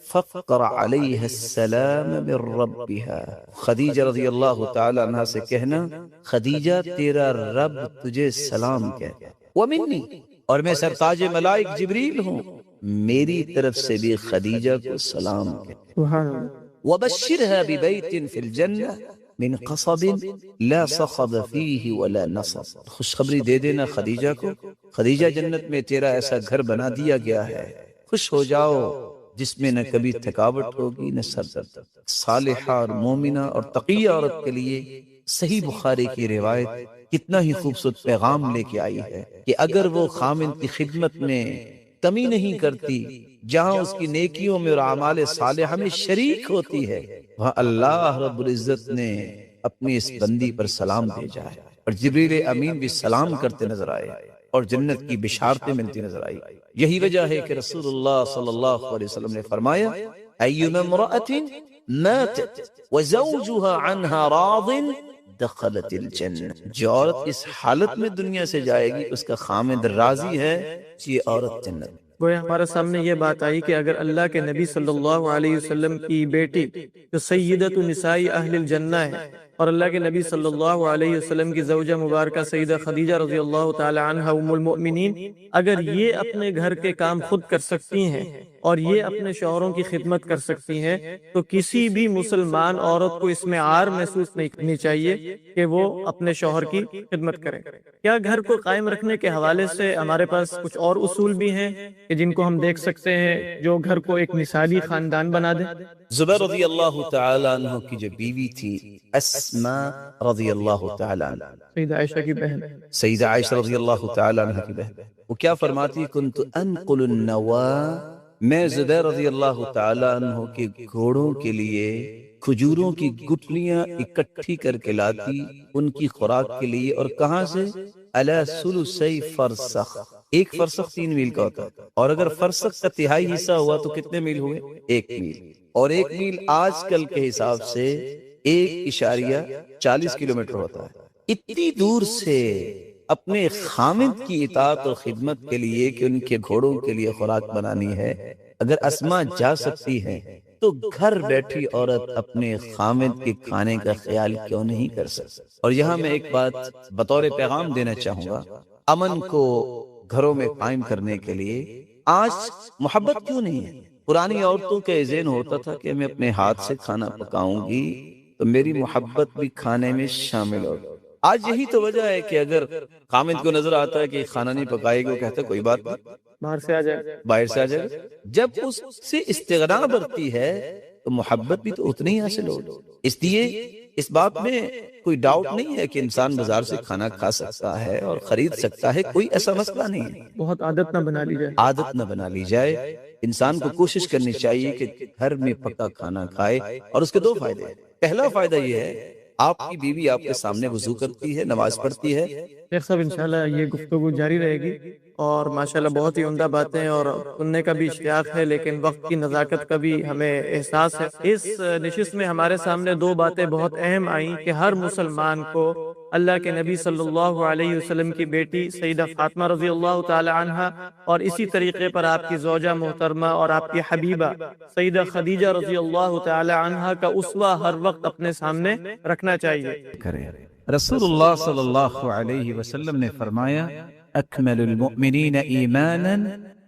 فَقْرَ عَلَيْهَا السَّلَامَ مِن رَبِّهَا، خدیجہ رضی اللہ تعالی عنہ سے کہنا، خدیجہ تیرا رب تجھے سلام کہتا ہے، وَمِنِّي، اور میں سرتاج ملائک جبریل ہوں، میری طرف سے بھی خدیجہ کو سلام کہتا ہے، سبحان اللہ۔ وَبَشِّرْهَا بِبَيْتٍ فِي الْجَنَّةِ من قصب لا صخب فيه ولا نصب، خوشخبری دے دینا خدیجہ کو، خدیجہ جنت میں تیرا ایسا گھر بنا دیا گیا ہے، خوش ہو جاؤ، جس میں نہ کبھی تھکاوٹ ہوگی نہ سر درد۔ صالحہ اور مومنہ اور تقیہ عورت کے لیے صحیح بخاری کی روایت کتنا ہی خوبصورت پیغام لے کے آئی ہے کہ اگر وہ خامن کی خدمت میں کمی نہیں کرتی، جہاں اس کی نیکیوں میں اور اعمال صالحہ میں شریک ہوتی ہے، وہاں اللہ رب العزت نے اپنی اس بندی پر سلام بھیجا ہے، اور جبریل امین بھی سلام کرتے نظر آئے اور جنت کی بشارتیں ملتی نظر آئی۔ یہی وجہ ہے کہ رسول اللہ صلی اللہ علیہ وسلم نے فرمایا، ایما امرأة ماتت وزوجها عنها راض دخلت الجنہ، جو عورت اس حالت میں دنیا سے جائے گی اس کا خامد راضی ہے، یہ عورت جنت۔ گویا ہمارے سامنے یہ بات آئی کہ اگر اللہ کے نبی صلی اللہ علیہ وسلم کی بیٹی جو سیدۃ نساء اہل الجنہ ہے اور اللہ کے نبی صلی اللہ علیہ وسلم کی زوجہ مبارکہ سیدہ خدیجہ رضی اللہ تعالی عنہا ام المؤمنین، اگر یہ اپنے گھر کے کام خود کر سکتی ہیں اور یہ اپنے شوہروں کی خدمت کر سکتی ہیں، تو کسی بھی مسلمان عورت کو اس میں عار محسوس نہیں کرنی چاہیے کہ وہ اپنے شوہر کی خدمت کریں۔ کیا گھر کو قائم رکھنے کے حوالے سے ہمارے پاس کچھ اور اصول بھی ہیں کہ جن کو ہم دیکھ سکتے ہیں جو گھر کو ایک مثالی خاندان بنا دیں؟ زبیر رضی اللہ تعالی عنہ کی جو بیوی تھی اسماء رضی اللہ تعالی عنہ، سیدہ عائشہ کی بہن، سیدہ عائشہ رضی اللہ تعالی عنہ کی بہن، وہ کیا فرماتی، کنت انقل النوا، میں زبیر رضی اللہ تعالی عنہ کے گھوڑوں کے لیے کھجوروں کی گٹلیاں اکٹھی کر کے لاتی ان کی خوراک کے لیے، اور کہاں سے، علی ثلثی فرسخ، ایک فرسخ 3 میل کا ہوتا ہے، اور اگر فرسخ کا تہائی حصہ ہوا تو کتنے میل ہوئے، 1 میل، اور 1 میل آج کل کے حساب سے 1.40 کلومیٹر ہوتا ہے۔ اتنی دور سے اپنے خامد کی اطاعت اور خدمت کے لیے کہ ان کے گھوڑوں کے لیے خوراک بنانی ہے، اگر اسماء جا سکتی ہے تو گھر بیٹھی عورت اپنے خامد کے کھانے کا خیال کیوں نہیں کر سکتی؟ اور یہاں میں ایک بات بطور پیغام دینا چاہوں گا، امن کو گھروں میں قائم کرنے کے لیے آج محبت کیوں نہیں ہے؟ پرانی عورتوں کا ذہن ہوتا تھا کہ میں اپنے ہاتھ سے کھانا پکاؤں گی تو میری محبت بھی کھانے میں شامل ہوگی۔ آج یہی تو وجہ ہے کہ اگر خامد کو نظر آتا ہے کہ کھانا نہیں پکائے گا، وہ کہتا ہے کوئی بات نہیں، باہر سے آ جائے، باہر سے آ جائے۔ جب اس سے استغنا برتی ہے تو محبت بھی تو اتنی ہی حاصل ہوگی۔ اس لیے اس بات میں کوئی ڈاؤٹ نہیں ہے کہ انسان بازار سے کھانا کھا سکتا ہے اور خرید سکتا ہے، کوئی ایسا مسئلہ نہیں ہے، بہت عادت نہ بنا لی جائے۔ عادت نہ بنا لی جائے۔ انسان کو کوشش کرنی چاہیے کہ گھر میں پکا کھانا کھائے، اور اس کے دو فائدے ہیں۔ پہلا فائدہ یہ ہے آپ کی بیوی آپ کے سامنے وضو کرتی ہے، نماز پڑھتی ہے۔ شیخ صاحب انشاءاللہ یہ گفتگو جاری رہے گی، اور ماشاءاللہ بہت ہی عمدہ باتیں اور سننے کا بھی اشتیاق ہے، لیکن وقت کی نزاکت کا بھی ہمیں احساس ہے۔ اس نشست میں ہمارے سامنے دو باتیں بہت اہم آئیں کہ ہر مسلمان کو اللہ کے نبی صلی اللہ علیہ وسلم کی بیٹی سیدہ فاطمہ رضی اللہ تعالی عنہا، اور اسی طریقے پر آپ کی زوجہ محترمہ اور آپ کی حبیبہ سیدہ خدیجہ رضی اللہ تعالی عنہا کا اسوہ ہر وقت اپنے سامنے رکھنا چاہیے۔ رسول اللہ صلی اللہ علیہ وسلم نے فرمایا اکمل المؤمنین ایمانا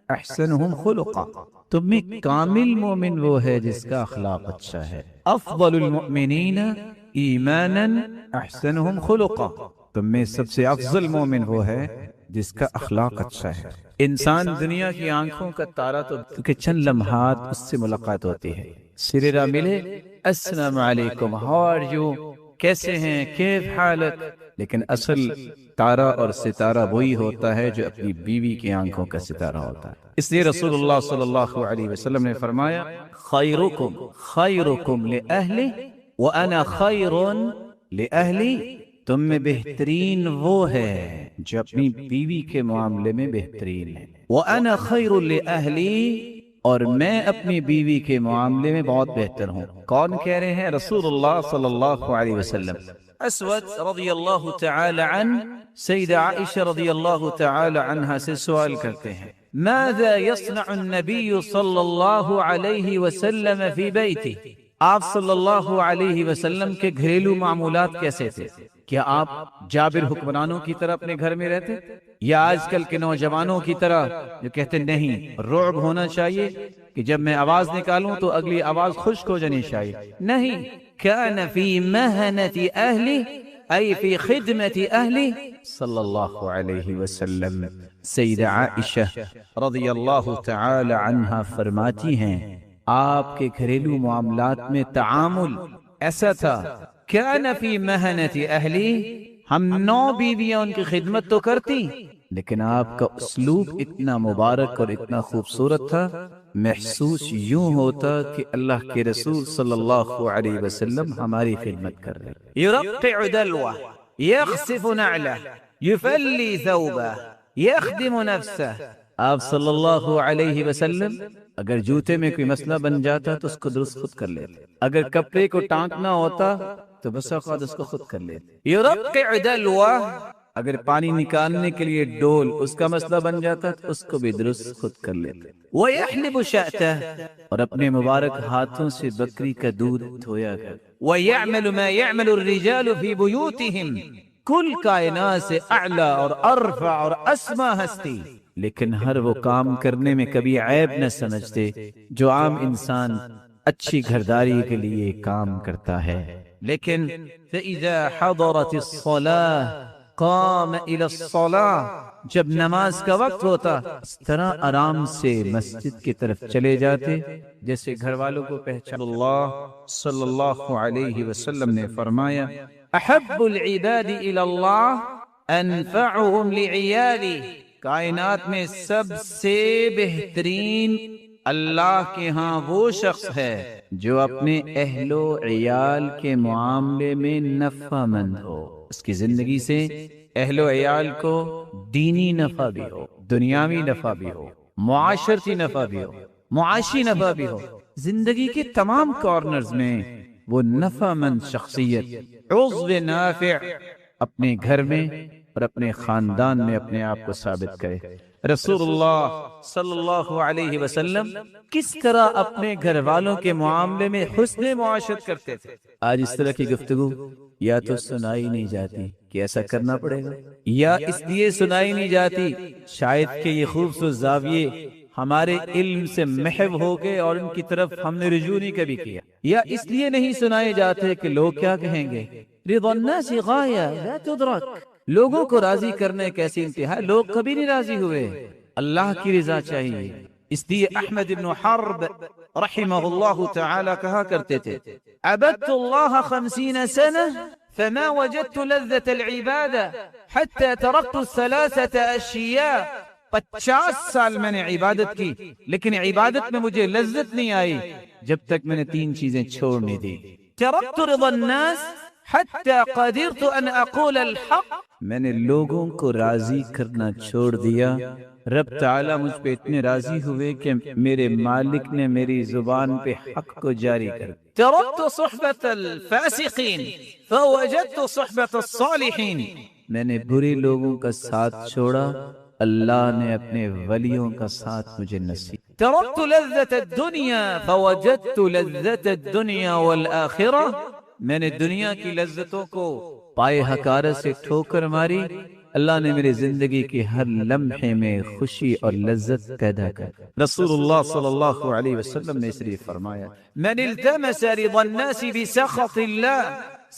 احسنہم خلقا، تم میں کامل مومن وہ ہے جس کا اخلاق اچھا ہے۔ افضل المؤمنین ایمانا احسنہم خلقا، تم میں سب سے افضل مومن وہ ہے جس کا اخلاق اچھا ہے۔ انسان دنیا کی آنکھوں کا تارا تو کیونکہ چند لمحات اس سے ملاقات ہوتی ہے، سریرا ملے السلام علیکم، ہاؤ آر یو، کیسے ہیں، کیف حالت، لیکن اصل تارا اور ستارہ وہی ہوتا ہے جو اپنی بیوی کی آنکھوں کا ستارہ ہوتا ہے۔ اس لیے رسول اللہ صلی اللہ علیہ وسلم نے فرمایا خیرکم خیرکم لأہلی وأنا خیر لأہلی، تم میں بہترین وہ ہے جو اپنی بیوی کے معاملے میں بہترین ہے، وأنا خیر لأہلی، اور میں اپنی بیوی کے معاملے میں بہت بہتر ہوں۔ کون کہہ رہے ہیں؟ رسول اللہ صلی اللہ علیہ وسلم۔ اسود رضی اللہ تعالی عنہ سیدہ عائشہ رضی اللہ تعالی عنہ سے سوال کرتے ہیں ماذا يصنع النبی صلی اللہ علیہ وسلم فی بیتی، آپ صلی اللہ علیہ وسلم کے گھریلو معمولات کیسے تھے؟ کیا آپ جابر حکمرانوں کی طرح اپنے گھر میں رہتے، یا آج کل کے نوجوانوں کی طرح جو کہتے نہیں رعب ہونا چاہیے کہ جب میں آواز نکالوں تو اگلی آواز خشک ہو جانی چاہیے؟ نہیں، کان فی محنت اہلی ای فی خدمت اہلی صلی اللہ علیہ وسلم۔ سیدہ عائشہ رضی اللہ تعالی عنہا فرماتی ہیں آپ کے گھریلو معاملات میں تعامل ایسا تھا، کان فی محنت اہلی، ہم 9 بیویاں ان کی خدمت تو کرتی، لیکن آپ کا اسلوب اتنا مبارک اور اتنا خوبصورت تھا، محسوس یوں ہوتا کہ اللہ کے رسول صلی اللہ علیہ وسلم ہماری خدمت کر رہے۔ یرقع دلوہ، یخصف نعلہ، یفلی ثوبہ، یخدم نفسہ۔ آپ صلی اللہ علیہ وسلم اگر جوتے میں کوئی مسئلہ بن جاتا تو اس کو درست خود کر لیتے، اگر کپڑے کو ٹانکنا ہوتا تو بس اوقات اس کو خود کر لیتے۔ یرقع دلوہ، اگر پانی نکالنے کے لیے ڈول اس کا مسئلہ بن جاتا تو اس کو بھی درست خود کر لیتے۔ وَيَحْلِبُ شَأْتَهُ، اور اپنے مبارک ہاتھوں سے بکری کا دودھ دھویا کر۔ وَيَعْمَلُ مَا يَعْمَلُ الرِّجَالُ فِي بُيُوتِهِمْ، کل کائنات سے اعلیٰ اور ارفع اور اسما ہستی، لیکن ہر وہ کام کرنے میں کبھی عیب نہ سمجھتے جو عام انسان اچھی گھرداری کے لیے کام کرتا ہے، لیکن فَإِذَا حَضَرَتِ الصَّلَاةِ قام الى الصلاة، جب نماز کا وقت ہوتا اس طرح آرام سے مسجد کی طرف چلے جاتے جیسے گھر والوں کو پہچان۔ اللہ صلی اللہ علیہ وسلم نے فرمایا احب العباد الى اللہ انفعهم لعیالی، کائنات میں سب سے بہترین اللہ کے ہاں وہ شخص ہے جو اپنے اہل و عیال کے معاملے میں نفع مند ہو، اس کی زندگی سے اہل و عیال کو دینی نفع بھی ہو، دنیاوی نفع بھی ہو، معاشرتی نفع بھی ہو، معاشی نفع بھی ہو، زندگی کے تمام کارنرز میں وہ نفع مند شخصیت، عضو نافع اپنے گھر میں اور اپنے خاندان میں اپنے آپ کو ثابت کرے۔ رسول اللہ صلی اللہ علیہ وسلم کس طرح اپنے گھر والوں کے معاملے میں حسن معاشرت کرتے تھے؟ آج اس طرح کی گفتگو یا تو سنائی نہیں جاتی کہ ایسا کرنا پڑے گا، یا اس لیے سنائی نہیں جاتی شاید کہ یہ خوبصورت زاویے ہمارے علم سے محو ہو گئے اور ان کی طرف ہم نے رجوع نہیں کبھی کیا، یا اس لیے نہیں سنائے جاتے کہ لوگ کیا کہیں گے۔ رضا الناس غایہ لا تدرک، لوگوں کو راضی کرنے کیسی انتہا، لوگ کبھی نہیں راضی ہوئے، اللہ کی رضا چاہیے، اس لیے احمد بن حرب رحمہ اللہ تعالی کہا کرتے تھے عبدت اللہ 50 سنة فما وجدت لذة العبادة حتى تركت 3 أشياء 50 سال میں نے عبادت کی لیکن عبادت میں مجھے لذت نہیں آئی جب تک میں نے 3 چیزیں چھوڑنے دی. تركت رضا الناس حتى قدرت ان اقول الحق، میں نے لوگوں کو راضی کرنا چھوڑ دیا، رب تعالیٰ مجھ پہ اتنے راضی ہوئے کہ میرے مالک نے میری زبان پہ حق کو جاری کر. تركت صحبة الفاسقين فوجدت صحبة الصالحين، میں نے برے لوگوں کا ساتھ چھوڑا، اللہ نے اپنے ولیوں کا ساتھ مجھے نصیب. تركت لذة الدنيا فوجدت لذة الدنيا والآخرة، میں نے دنیا کی لذتوں کو پائے حقارت سے ٹھوکر ماری، اللہ نے میری زندگی کے ہر لمحے میں خوشی اور لذت پیدا کر. رسول اللہ صلی اللہ علیہ وسلم نے اس لیے فرمایا من التمس رضا الناس بسخط اللہ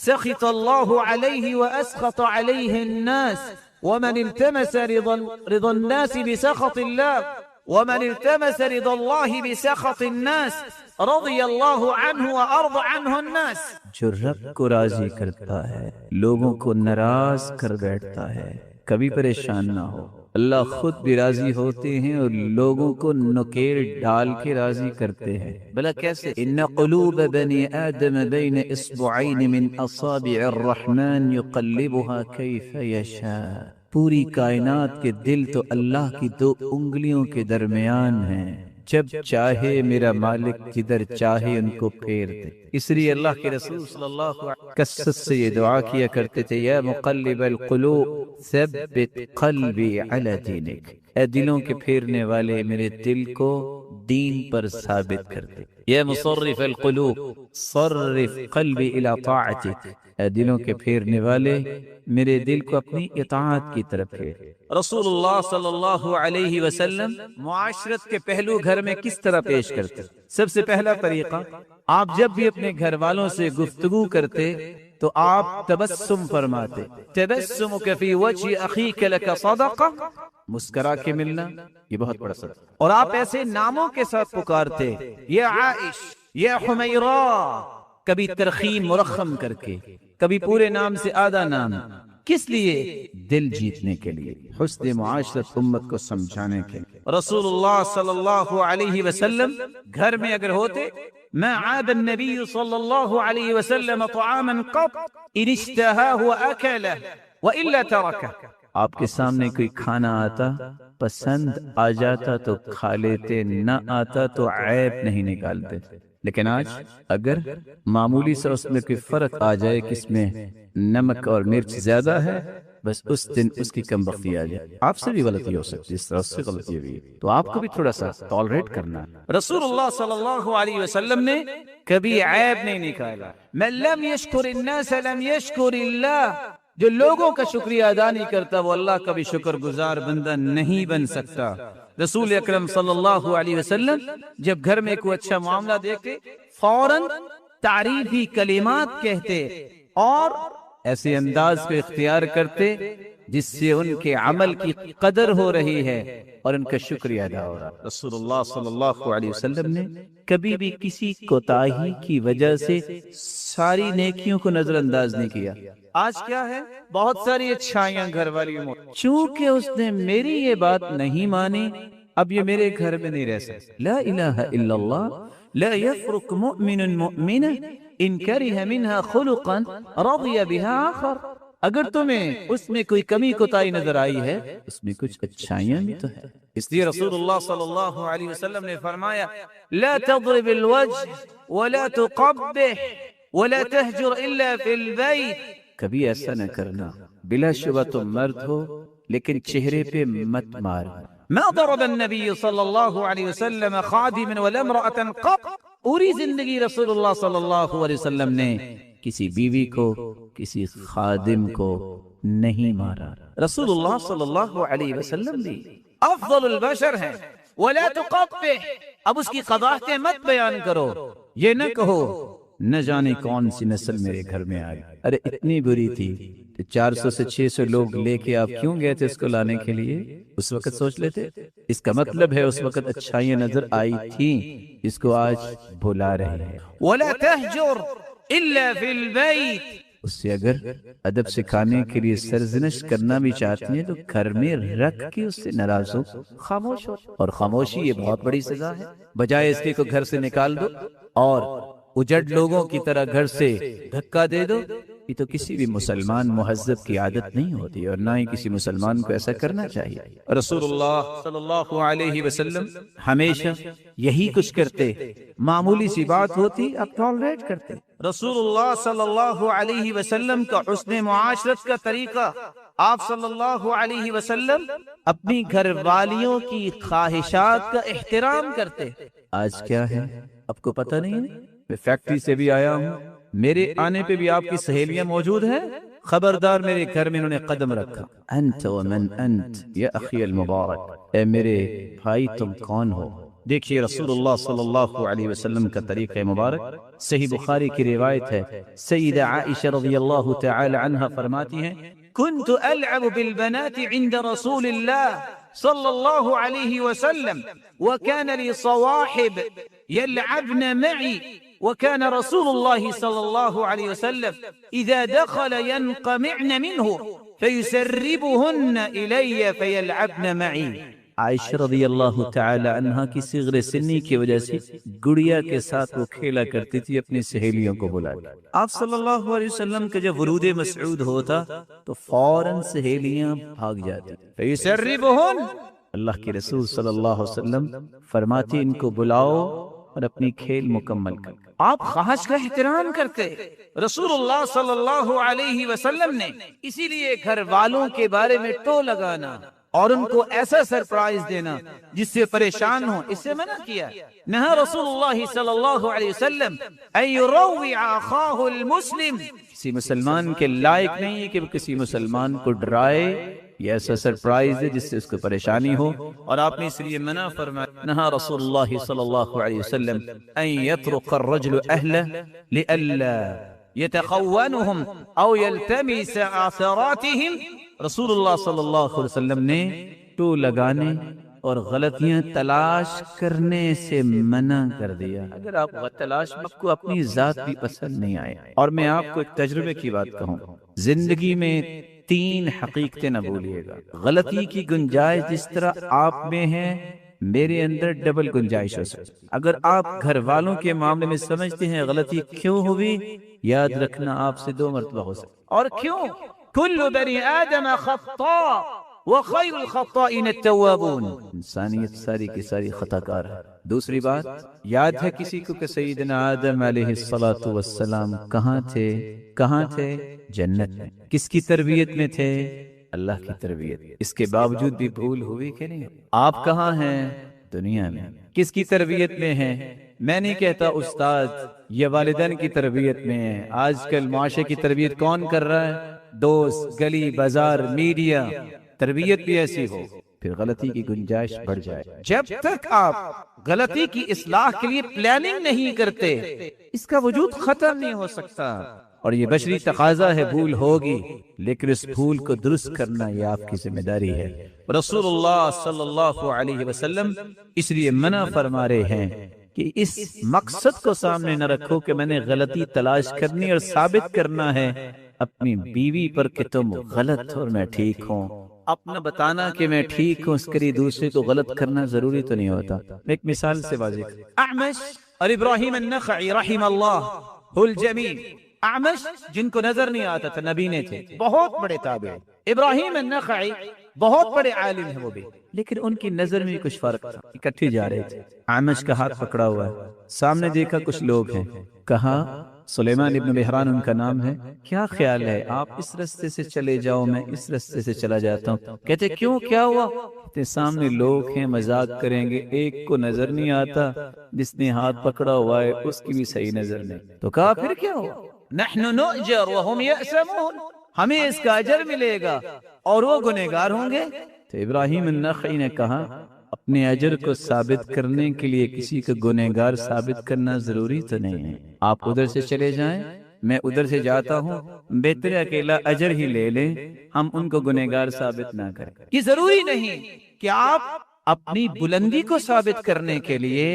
سخط اللہ علیہ واسخط علیہ الناس ومن التمس رضا الناس بسخط اللہ ومن التمس رضا اللہ بسخط الناس رضی اللہ عنہ وارض عنہ الناس. جو رب کو راضی کرتا ہے لوگوں کو ناراض کر بیٹھتا ہے، کبھی پریشان نہ ہو. اللہ خود بھی راضی ہوتے ہیں اور لوگوں کو نکیل ڈال کے راضی کرتے ہیں. بلا کیسے؟ ان قلوب بنی آدم بین اصبعین من اصابع الرحمن یقلبها کیف یشاء. پوری کائنات کے دل تو اللہ کی 2 انگلیوں کے درمیان ہیں، جب چاہے میرا مالک جدھر چاہے ان کو پھیر دے. اس لیے اللہ کے رسول صلی اللہ علیہ وسلم کثرت سے یہ دعا کیا کرتے تھے یا مقلب القلوب ثبت قلبی علی دینک، اے دلوں کے پھیرنے والے میرے دل کو دین پر ثابت کر دے. یا مصرف القلوب صرف قلبی الی طاعتک، اے دلوں کے پھیرنے والے میرے دل کو اپنی اطاعت کی طرف پھیر. رسول اللہ صلی اللہ علیہ وسلم معاشرت کے پہلو گھر میں کس طرح پیش کرتے؟ سب سے پہلا طریقہ، آپ جب بھی اپنے گھر والوں سے گفتگو کرتے تو آپ تبسم فرماتے. تبسمک فی وجہ اخیک لک صدقہ، مسکرا کے ملنا یہ بہت بڑا صدقہ. اور آپ ایسے ناموں کے ساتھ پکارتے یا عائش یا حمیرہ، کبھی ترخیم مرخم کر کے، کبھی پورے نام سے آدھا نام. کس لیے؟ دل جیتنے کے لیے، حسن معاشرت امت کو سمجھانے کے لیے. رسول اللہ صلی اللہ علیہ وسلم گھر میں اگر ہوتے ما عاب النبی صلی اللہ علیہ وسلم طعاما قط ان اشتهاه واكله والا تركه. آپ کے سامنے کوئی کھانا آتا، پسند آ جاتا تو کھا لیتے، نہ آتا تو عیب نہیں نکالتے. لیکن آج اگر معمولی سا اس میں کوئی فرق آ جائے کہ اس میں نمک اور مرچ زیادہ ہے، بس اس دن اس کی کم بختی آ جائے. آپ سے بھی غلطی ہو سکتی ہے، اس طرح سے غلطی ہوئی تو آپ کو بھی تھوڑا سا ٹالریٹ کرنا. رسول اللہ صلی اللہ علیہ وسلم نے کبھی عیب نہیں نکالا. من لم یشکر الناس لم یشکر اللہ، جو لوگوں کا شکریہ ادا نہیں کرتا وہ اللہ کا بھی شکر گزار بندہ نہیں بن سکتا. رسول اکرم صلی اللہ علیہ وسلم جب گھر میں کوئی اچھا معاملہ دیکھتے فوراً تعریفی کلمات کہتے اور ایسے انداز کو اختیار کرتے جس سے ان کے عمل کی قدر ہو رہی ہے اور ان کا شکریہ ادا ہو رہا. رسول اللہ صلی اللہ علیہ وسلم نے کبھی بھی کسی کوتاہی کی وجہ سے ساری نیکیوں کو نظر انداز نہیں کیا. آج کیا ہے؟ بہت ساری اچھائیاں گھر والی میں، چونکہ اس نے میری یہ بات نہیں مانی اب یہ میرے گھر میں نہیں رہ سکتا. لا الہ الا اللہ لا يفرق مؤمن مؤمنہ ان کرہ منها خلقا رضی بها آخر. اگر تمہیں اس میں کوئی کمی کوتاہی نظر آئی ہے اس میں کچھ اچھائیاں بھی تو ہے. اس لیے رسول اللہ صلی اللہ علیہ وسلم نے فرمایا لا تضرب الوجه ولا تقبح ولا تهجر الا في البيت. کبھی ایسا نہ کرنا، بلا شبہ تم مرد ہو لیکن چہرے پہ مت مار. ما ضرب النبی صلی اللہ علیہ وسلم خادما ولا امرأة قط. پوری زندگی رسول اللہ صلی اللہ علیہ وسلم نے کسی بیوی کو کسی خادم کو نہیں مارا. رسول اللہ صلی اللہ علیہ وسلم بھی افضل البشر ہیں. ولا تقبح، اب اس کی قباحتیں مت بیان کرو. یہ نہ کہو نہ جانے کون سی نسل میرے گھر میں آ گئی۔ ارے اتنی بری تھی کہ 400 سے 600 لوگ لے کے آپ کیوں گئے تھے اس کو لانے کے لیے؟ اس وقت سوچ لیتے؟ اس کا مطلب ہے اس وقت اچھائیاں نظر آئی تھیں، اس کو آج بھلا رہے ہیں۔ ولا تهجر الا في البيت، اس سے اگر ادب سکھانے کے لیے سرزنش کرنا بھی چاہتی ہیں تو گھر میں رکھ کے اس سے ناراض ہو، خاموش ہو۔ اور خاموشی یہ بہت بڑی سزا ہے، بجائے اس کے کو گھر سے نکال دو اور اجڑ لوگوں کی طرح گھر سے دھکا دے دو۔ یہ تو کسی بھی مسلمان مہذب کی عادت نہیں ہوتی اور نہ ہی کسی مسلمان کو ایسا کرنا چاہیے۔ رسول اللہ صلی اللہ علیہ وسلم ہمیشہ یہی کچھ کرتے، معمولی سی بات ہوتی آپ ٹالریٹ کرتے۔ رسول اللہ صلی اللہ علیہ وسلم کا حسن معاشرت کا طریقہ، آپ صلی اللہ علیہ وسلم اپنی گھر والیوں کی خواہشات کا احترام کرتے۔ آج کیا ہے آپ کو پتہ نہیں ہے؟ میں فیکٹری سے بھی آیا ہوں، میرے آنے پہ بھی آپ کی سہیلیاں موجود ہیں، خبردار میرے گھر میں انہوں نے قدم رکھا۔ انت ومن انت یا اخی المبارک، اے میرے بھائی تم کون ہو؟ دیکھیے رسول اللہ صلی اللہ علیہ وسلم کا طریقہ مبارک، صحیح بخاری کی روایت ہے، سیدہ عائشہ رضی اللہ تعالی عنہا فرماتی ہیں، كنت ألعب بالبنات عند رسول الله صلى الله عليه وسلم وكان لي صواحب يلعبن معي وكان رسول الله صلى الله عليه وسلم إذا دخل ينقمعن منه فيسربهن إلي فيلعبن معي۔ عائشہ رضی اللہ تعالی عنہا کی صغر سنی کی وجہ سے گڑیا کے ساتھ وہ کھیلا کرتی تھی اپنی سہیلیوں کو بلا کے۔ آپ صلی اللہ علیہ وسلم کا جب ورود مسعود ہوتا تو فوراً سہیلیاں بھاگ جاتی۔ فيسربهن، اللہ کے رسول صلی اللہ علیہ وسلم فرماتی ان کو بلاؤ اور اپنی کھیل مکمل کر۔ آپ خواہش کا احترام کرتے رسول اللہ صلی اللہ علیہ وسلم نے، اسی لیے گھر والوں کے بارے میں ٹو لگانا اور ان کو ایسا سرپرائز دینا جس سے پریشان ہوں، اس سے منع کیا۔ نہا رسول اللہ صلی اللہ علیہ وسلم ان یروع اخاہ المسلم، کسی مسلمان کے لائق نہیں ہے کہ وہ کسی مسلمان کو ڈرائے، یہ ایسا سرپرائز ہے جس سے اس کو پریشانی ہو، اور آپ نے اس لیے منع فرمایا۔ نہا رسول اللہ صلی اللہ علیہ وسلم ان یطرق الرجل اہلہ لئلا يتخونهم او يلتمس آثاراتهم، رسول اللہ صلی اللہ علیہ وسلم نے ٹو لگانے اور غلطیاں تلاش کرنے سے منع کر دیا۔ اگر آپ تلاش آپ کو اپنی ذات بھی پسند نہیں آئے، اور میں آپ کو ایک تجربے کی بات کہوں، زندگی میں 3 حقیقتیں نہ بھولیے گا۔ غلطی کی گنجائش جس طرح آپ میں ہے میرے اندر ڈبل گنجائش ہو سکتی۔ اگر آپ گھر والوں کے معاملے میں سمجھتے ہیں غلطی کیوں ہوئی، یاد رکھنا آپ سے 2 مرتبہ ہو سکتی۔ اور کیوں؟ کل بنی آدم خطاء وخیر الخطائین التوابون، انسانیت ساری کی ساری خطا کار ہے۔ دوسری بات یاد ہے کسی کو کہ سیدنا آدم علیہ الصلوۃ والسلام کہاں تھے؟ جنت میں۔ کس کی تربیت میں تھے؟ اللہ کی تربیت۔ اس کے باوجود بھی بھول ہوئی کہ نہیں؟ آپ کہاں ہیں؟ دنیا میں۔ کس کی تربیت میں ہیں؟ میں نہیں کہتا استاد یا والدین کی تربیت میں ہے۔ آج کل معاشرے کی تربیت کون کر رہا ہے؟ دوست، گلی بازار، میڈیا۔ تربیت بھی ایسی ہو پھر غلطی کی گنجائش بڑھ جائے۔ جب تک آپ غلطی کی اصلاح کے لیے پلاننگ نہیں کرتے، اس کا وجود ختم نہیں ہو سکتا۔ اور یہ بشری تقاضا ہے، بھول ہوگی، لیکن اس بھول کو درست کرنا یہ آپ کی ذمہ داری ہے۔ رسول اللہ صلی اللہ علیہ وسلم اس لیے منع فرما رہے ہیں کہ اس مقصد کو سامنے نہ رکھو کہ میں نے غلطی تلاش کرنی اور ثابت کرنا ہے اپنی بیوی پر کہ تم غلط اور میں ٹھیک ہوں۔ اپنا بتانا کہ میں ٹھیک ہوں اس کے لیے دوسرے کو غلط کرنا ضروری تو نہیں ہوتا۔ میں ایک مثال سے واضح اعمش اور ابراہیم النخعی رحم اللہ الجمیع، اعمش جن کو نظر نہیں آتا تھا نبی نے تھے، بہت بڑے تابعی۔ ابراہیم النخعی بہت بڑے عالم ہیں وہ بھی، لیکن ان کی نظر میں کچھ فرق تھا۔ اکٹھے جا رہے تھے، اعمش کا ہاتھ پکڑا ہوا ہے، سامنے دیکھا کچھ لوگ ہیں، کہا سلیمان ابن مہران ان کا نام ہے، کیا خیال ہے آپ اس رستے سے چلے جاؤ میں اس رستے سے چلا جاتا ہوں؟ کہتے کیوں، کیا ہوا؟ کہتے سامنے لوگ ہیں مذاق کریں گے، ایک کو نظر نہیں آتا، جس نے ہاتھ پکڑا ہوا ہے اس کی بھی صحیح نظر نہیں۔ تو کہا پھر کیا ہوا؟ نحن نؤجر وهم یأسمون، ہمیں اس کا اجر ملے گا اور وہ گنہگار ہوں گے۔ تو ابراہیم النخعی نے کہا اپنے اجر کو ثابت کرنے کے لیے کسی کو گنہگار ثابت کرنا ضروری تو نہیں ہے۔ آپ ادھر سے چلے جائیں، میں ادھر سے جاتا ہوں، بہتر ہے اکیلا اجر ہی لے لیں، ہم ان کو گنہگار ثابت نہ کریں۔ یہ ضروری نہیں کہ آپ اپنی بلندی کو ثابت کرنے کے لیے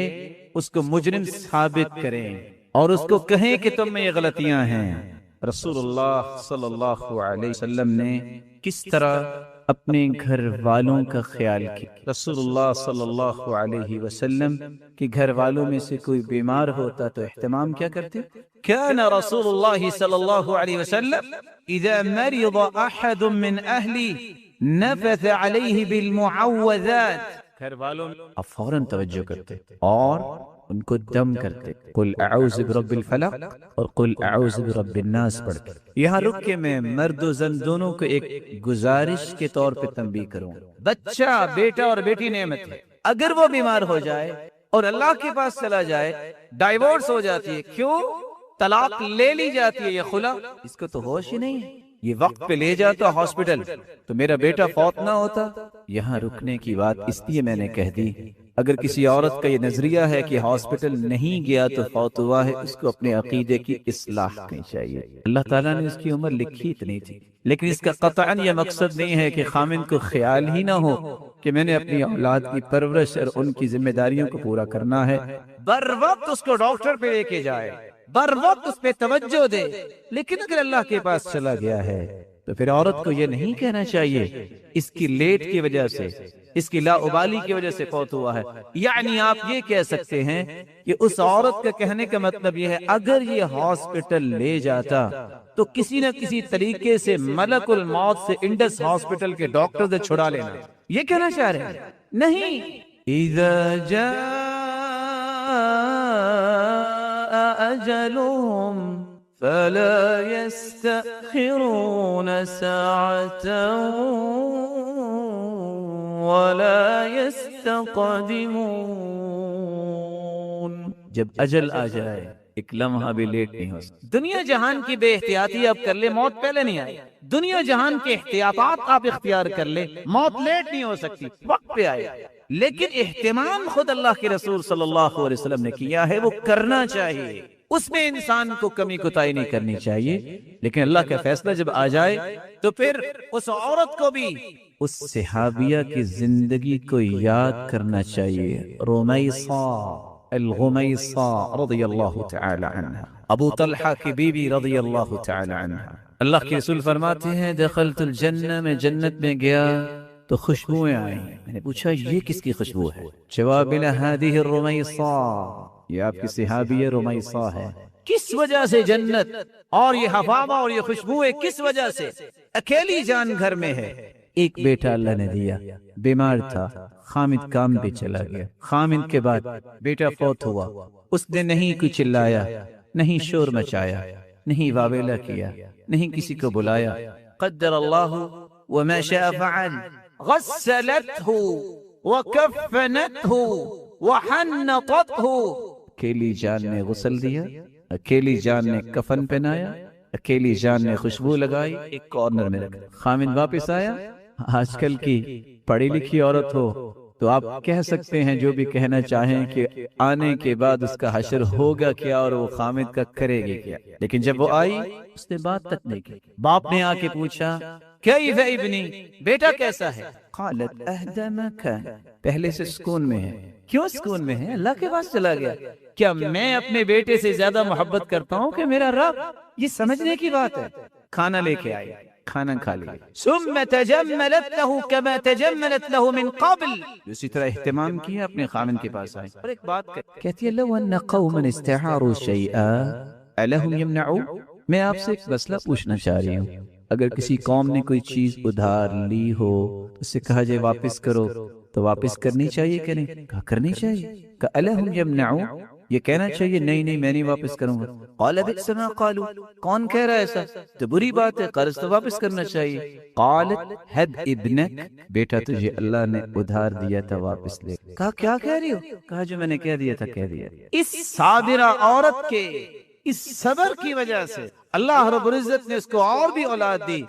اس کو مجرم ثابت کریں اور اس کو کہیں کہ تم میں یہ غلطیاں ہیں۔ رسول اللہ صلی اللہ علیہ وسلم نے کس طرح اپنے گھر والوں کا خیال کیا؟ رسول اللہ صلی اللہ علیہ وسلم کے گھر والوں میں سے کوئی بیمار ہوتا تو اہتمام کیا کرتے؟ كان رسول الله صلى الله عليه وسلم إذا مرض أحد من أهلي نفث عليه بالمعوذات۔ گھر والوں اب فوراً توجہ کرتے اور ان کو دم کرتے، قل اعوذ برب الفلق اور قل اعوذ برب الناس پڑھتے۔ یہاں رک کے میں مرد و زن دونوں کو ایک گزارش کے طور پہ تنبیہ کروں۔ بچہ، بیٹا اور بیٹی نعمت ہے، اگر وہ بیمار ہو جائے اور اللہ کے پاس چلا جائے، ڈائیورس ہو جاتی ہے، کیوں؟ طلاق لے لی جاتی ہے، یہ خلا، اس کو تو ہوش ہی نہیں ہے، یہ وقت پہ لے جاتا ہاسپٹل تو میرا بیٹا فوت نہ ہوتا۔ یہاں رکنے کی بات اس لیے میں نے کہہ دی، اگر کسی عورت کا یہ نظریہ ہے کہ ہاسپٹل نہیں گیا تو فوت ہوا ہے، اس کو اپنے عقیدے کی اصلاح کرنی چاہیے۔ اللہ تعالیٰ نے اس کی عمر لکھی اتنی تھی، لیکن اس کا قطعاً یہ مقصد نہیں ہے کہ خامن کو خیال ہی نہ ہو کہ میں نے اپنی اولاد کی پرورش اور ان کی ذمہ داریوں کو پورا کرنا ہے۔ بر وقت اس کو ڈاکٹر پہ لے کے جائے، بر وقت اس پہ توجہ دے، لیکن اگر اللہ کے پاس چلا گیا ہے تو پھر عورت کو یہ نہیں کہنا چاہیے اس کی لیٹ کی وجہ سے، اس کی لاابالی کی وجہ سے فوت ہوا ہے۔ یعنی آپ یہ کہہ سکتے ہیں کہ اس عورت کا کہنے کا مطلب یہ ہے اگر یہ ہاسپٹل لے جاتا تو کسی نہ کسی طریقے سے ملک الموت سے انڈس ہاسپٹل کے ڈاکٹر سے چھڑا لینا، یہ کہنا چاہ رہے ہیں؟ نہیں، اذا جاء اجلهم فلا يستأخرون ساعة ولا يستقدمون۔ جب اجل آ جائے ایک لمحہ بھی لیٹ نہیں ہو سکتا۔ دنیا جہان کی بے احتیاطی اب کر لے، موت پہلے نہیں آئی۔ دنیا جہان کے احتیاطات آپ اختیار کر لے، موت لیٹ نہیں ہو سکتی، وقت پہ آئے۔ لیکن اہتمام خود اللہ کے رسول صلی اللہ علیہ وسلم نے کیا ہے، وہ کرنا چاہیے، اس میں انسان کو کمی کوتاہی نہیں کرنی چاہیے۔ لیکن اللہ کا فیصلہ جب آ جائے تو پھر اس عورت کو بھی اس صحابیہ کی زندگی کو یاد کرنا چاہیے، رمیصہ الغمیصہ رضی اللہ تعالی عنہ، ابو طلحہ کی بیوی رضی اللہ تعالی عنہ۔ اللہ کے رسول فرماتے ہیں دخلت الجنہ، میں جنت میں گیا تو خوشبوئیں آئیں، میں نے پوچھا یہ کس کی خوشبو ہے؟ جواب ملا هذه الرمیصہ، یہ آپ کی صحابیہ رمیصہ ہے۔ کس وجہ سے جنت اور یہ حفاظہ اور یہ خوشبوئیں کس وجہ سے؟ اکیلی جان گھر میں ہے، ایک بیٹا اللہ نے دیا، بیمار تھا، خامد کام پہ چلا گیا، خامد کے بعد بیٹا فوت ہوا، اس نے نہیں کچھ چلایا، نہیں شور مچایا، نہیں واویلا کیا، نہیں کسی کو بلایا، قدر اللہ وما شاء فعل، غسلته وكفنته وحنطته۔ اکیلی جان نے غسل دیا، اکیلی جان نے کفن پہنایا، اکیلی جان نے خوشبو لگائی، ایک کارنر میں رکھا۔ خامد واپس آیا۔ آج کل کی پڑھی لکھی عورت ہو تو آپ کہہ سکتے ہیں جو بھی کہنا چاہیں کہ آنے کے بعد اس کا حشر ہوگا کیا اور وہ خامد کا کرے گی کیا، لیکن جب وہ آئی اس نے بات تک نہیں کی۔ باپ نے آ کے پوچھا کیف ابنی، بیٹا کیسا ہے؟ قالت اہدى ما كان، پہلے سے سکون میں ہے۔ کیوں سکون میں ہے؟ اللہ کے پاس چلا گیا۔ کیا میں اپنے بیٹے سے زیادہ محبت کرتا ہوں کہ میرا رب؟ یہ سمجھنے کی بات ہے۔ کھانا لے کے آئی، کھانا کھا لیا، ثم تجملت له كما تجملت له من قبل، اسی طرح اہتمام کیا، اپنے خامن کے پاس آئی۔ اور ایک بات کہتی ہے لو ان قوما استعاروا شيئا الهم يمنعوا، میں آپ سے ایک مسئلہ پوچھنا چاہ رہی ہوں، اگر کسی قوم نے کوئی چیز ادھار لی ہو تو اسے کہا جائے واپس کرو تو واپس کرنی چاہیے کہ نہیں؟ کہا کرنی چاہیے۔ کہا الہم یمنعوا، یہ کہنا چاہیے نہیں نہیں میں نہیں واپس کروں گا۔ قال بئس ما قالوا، کون کہہ رہا ہے ایسا؟ تو بری بات ہے، قرض تو واپس کرنا چاہیے۔ قالت حد ابنک، بیٹا تجھے اللہ نے ادھار دیا تھا واپس لے۔ کہا کیا کہہ رہی ہو؟ کہا جو میں نے کہہ دیا تھا کہہ دیا۔ اس صابرہ عورت کے اس صبر کی وجہ سے اللہ رب العزت نے اس کو اور بھی اولاد دی۔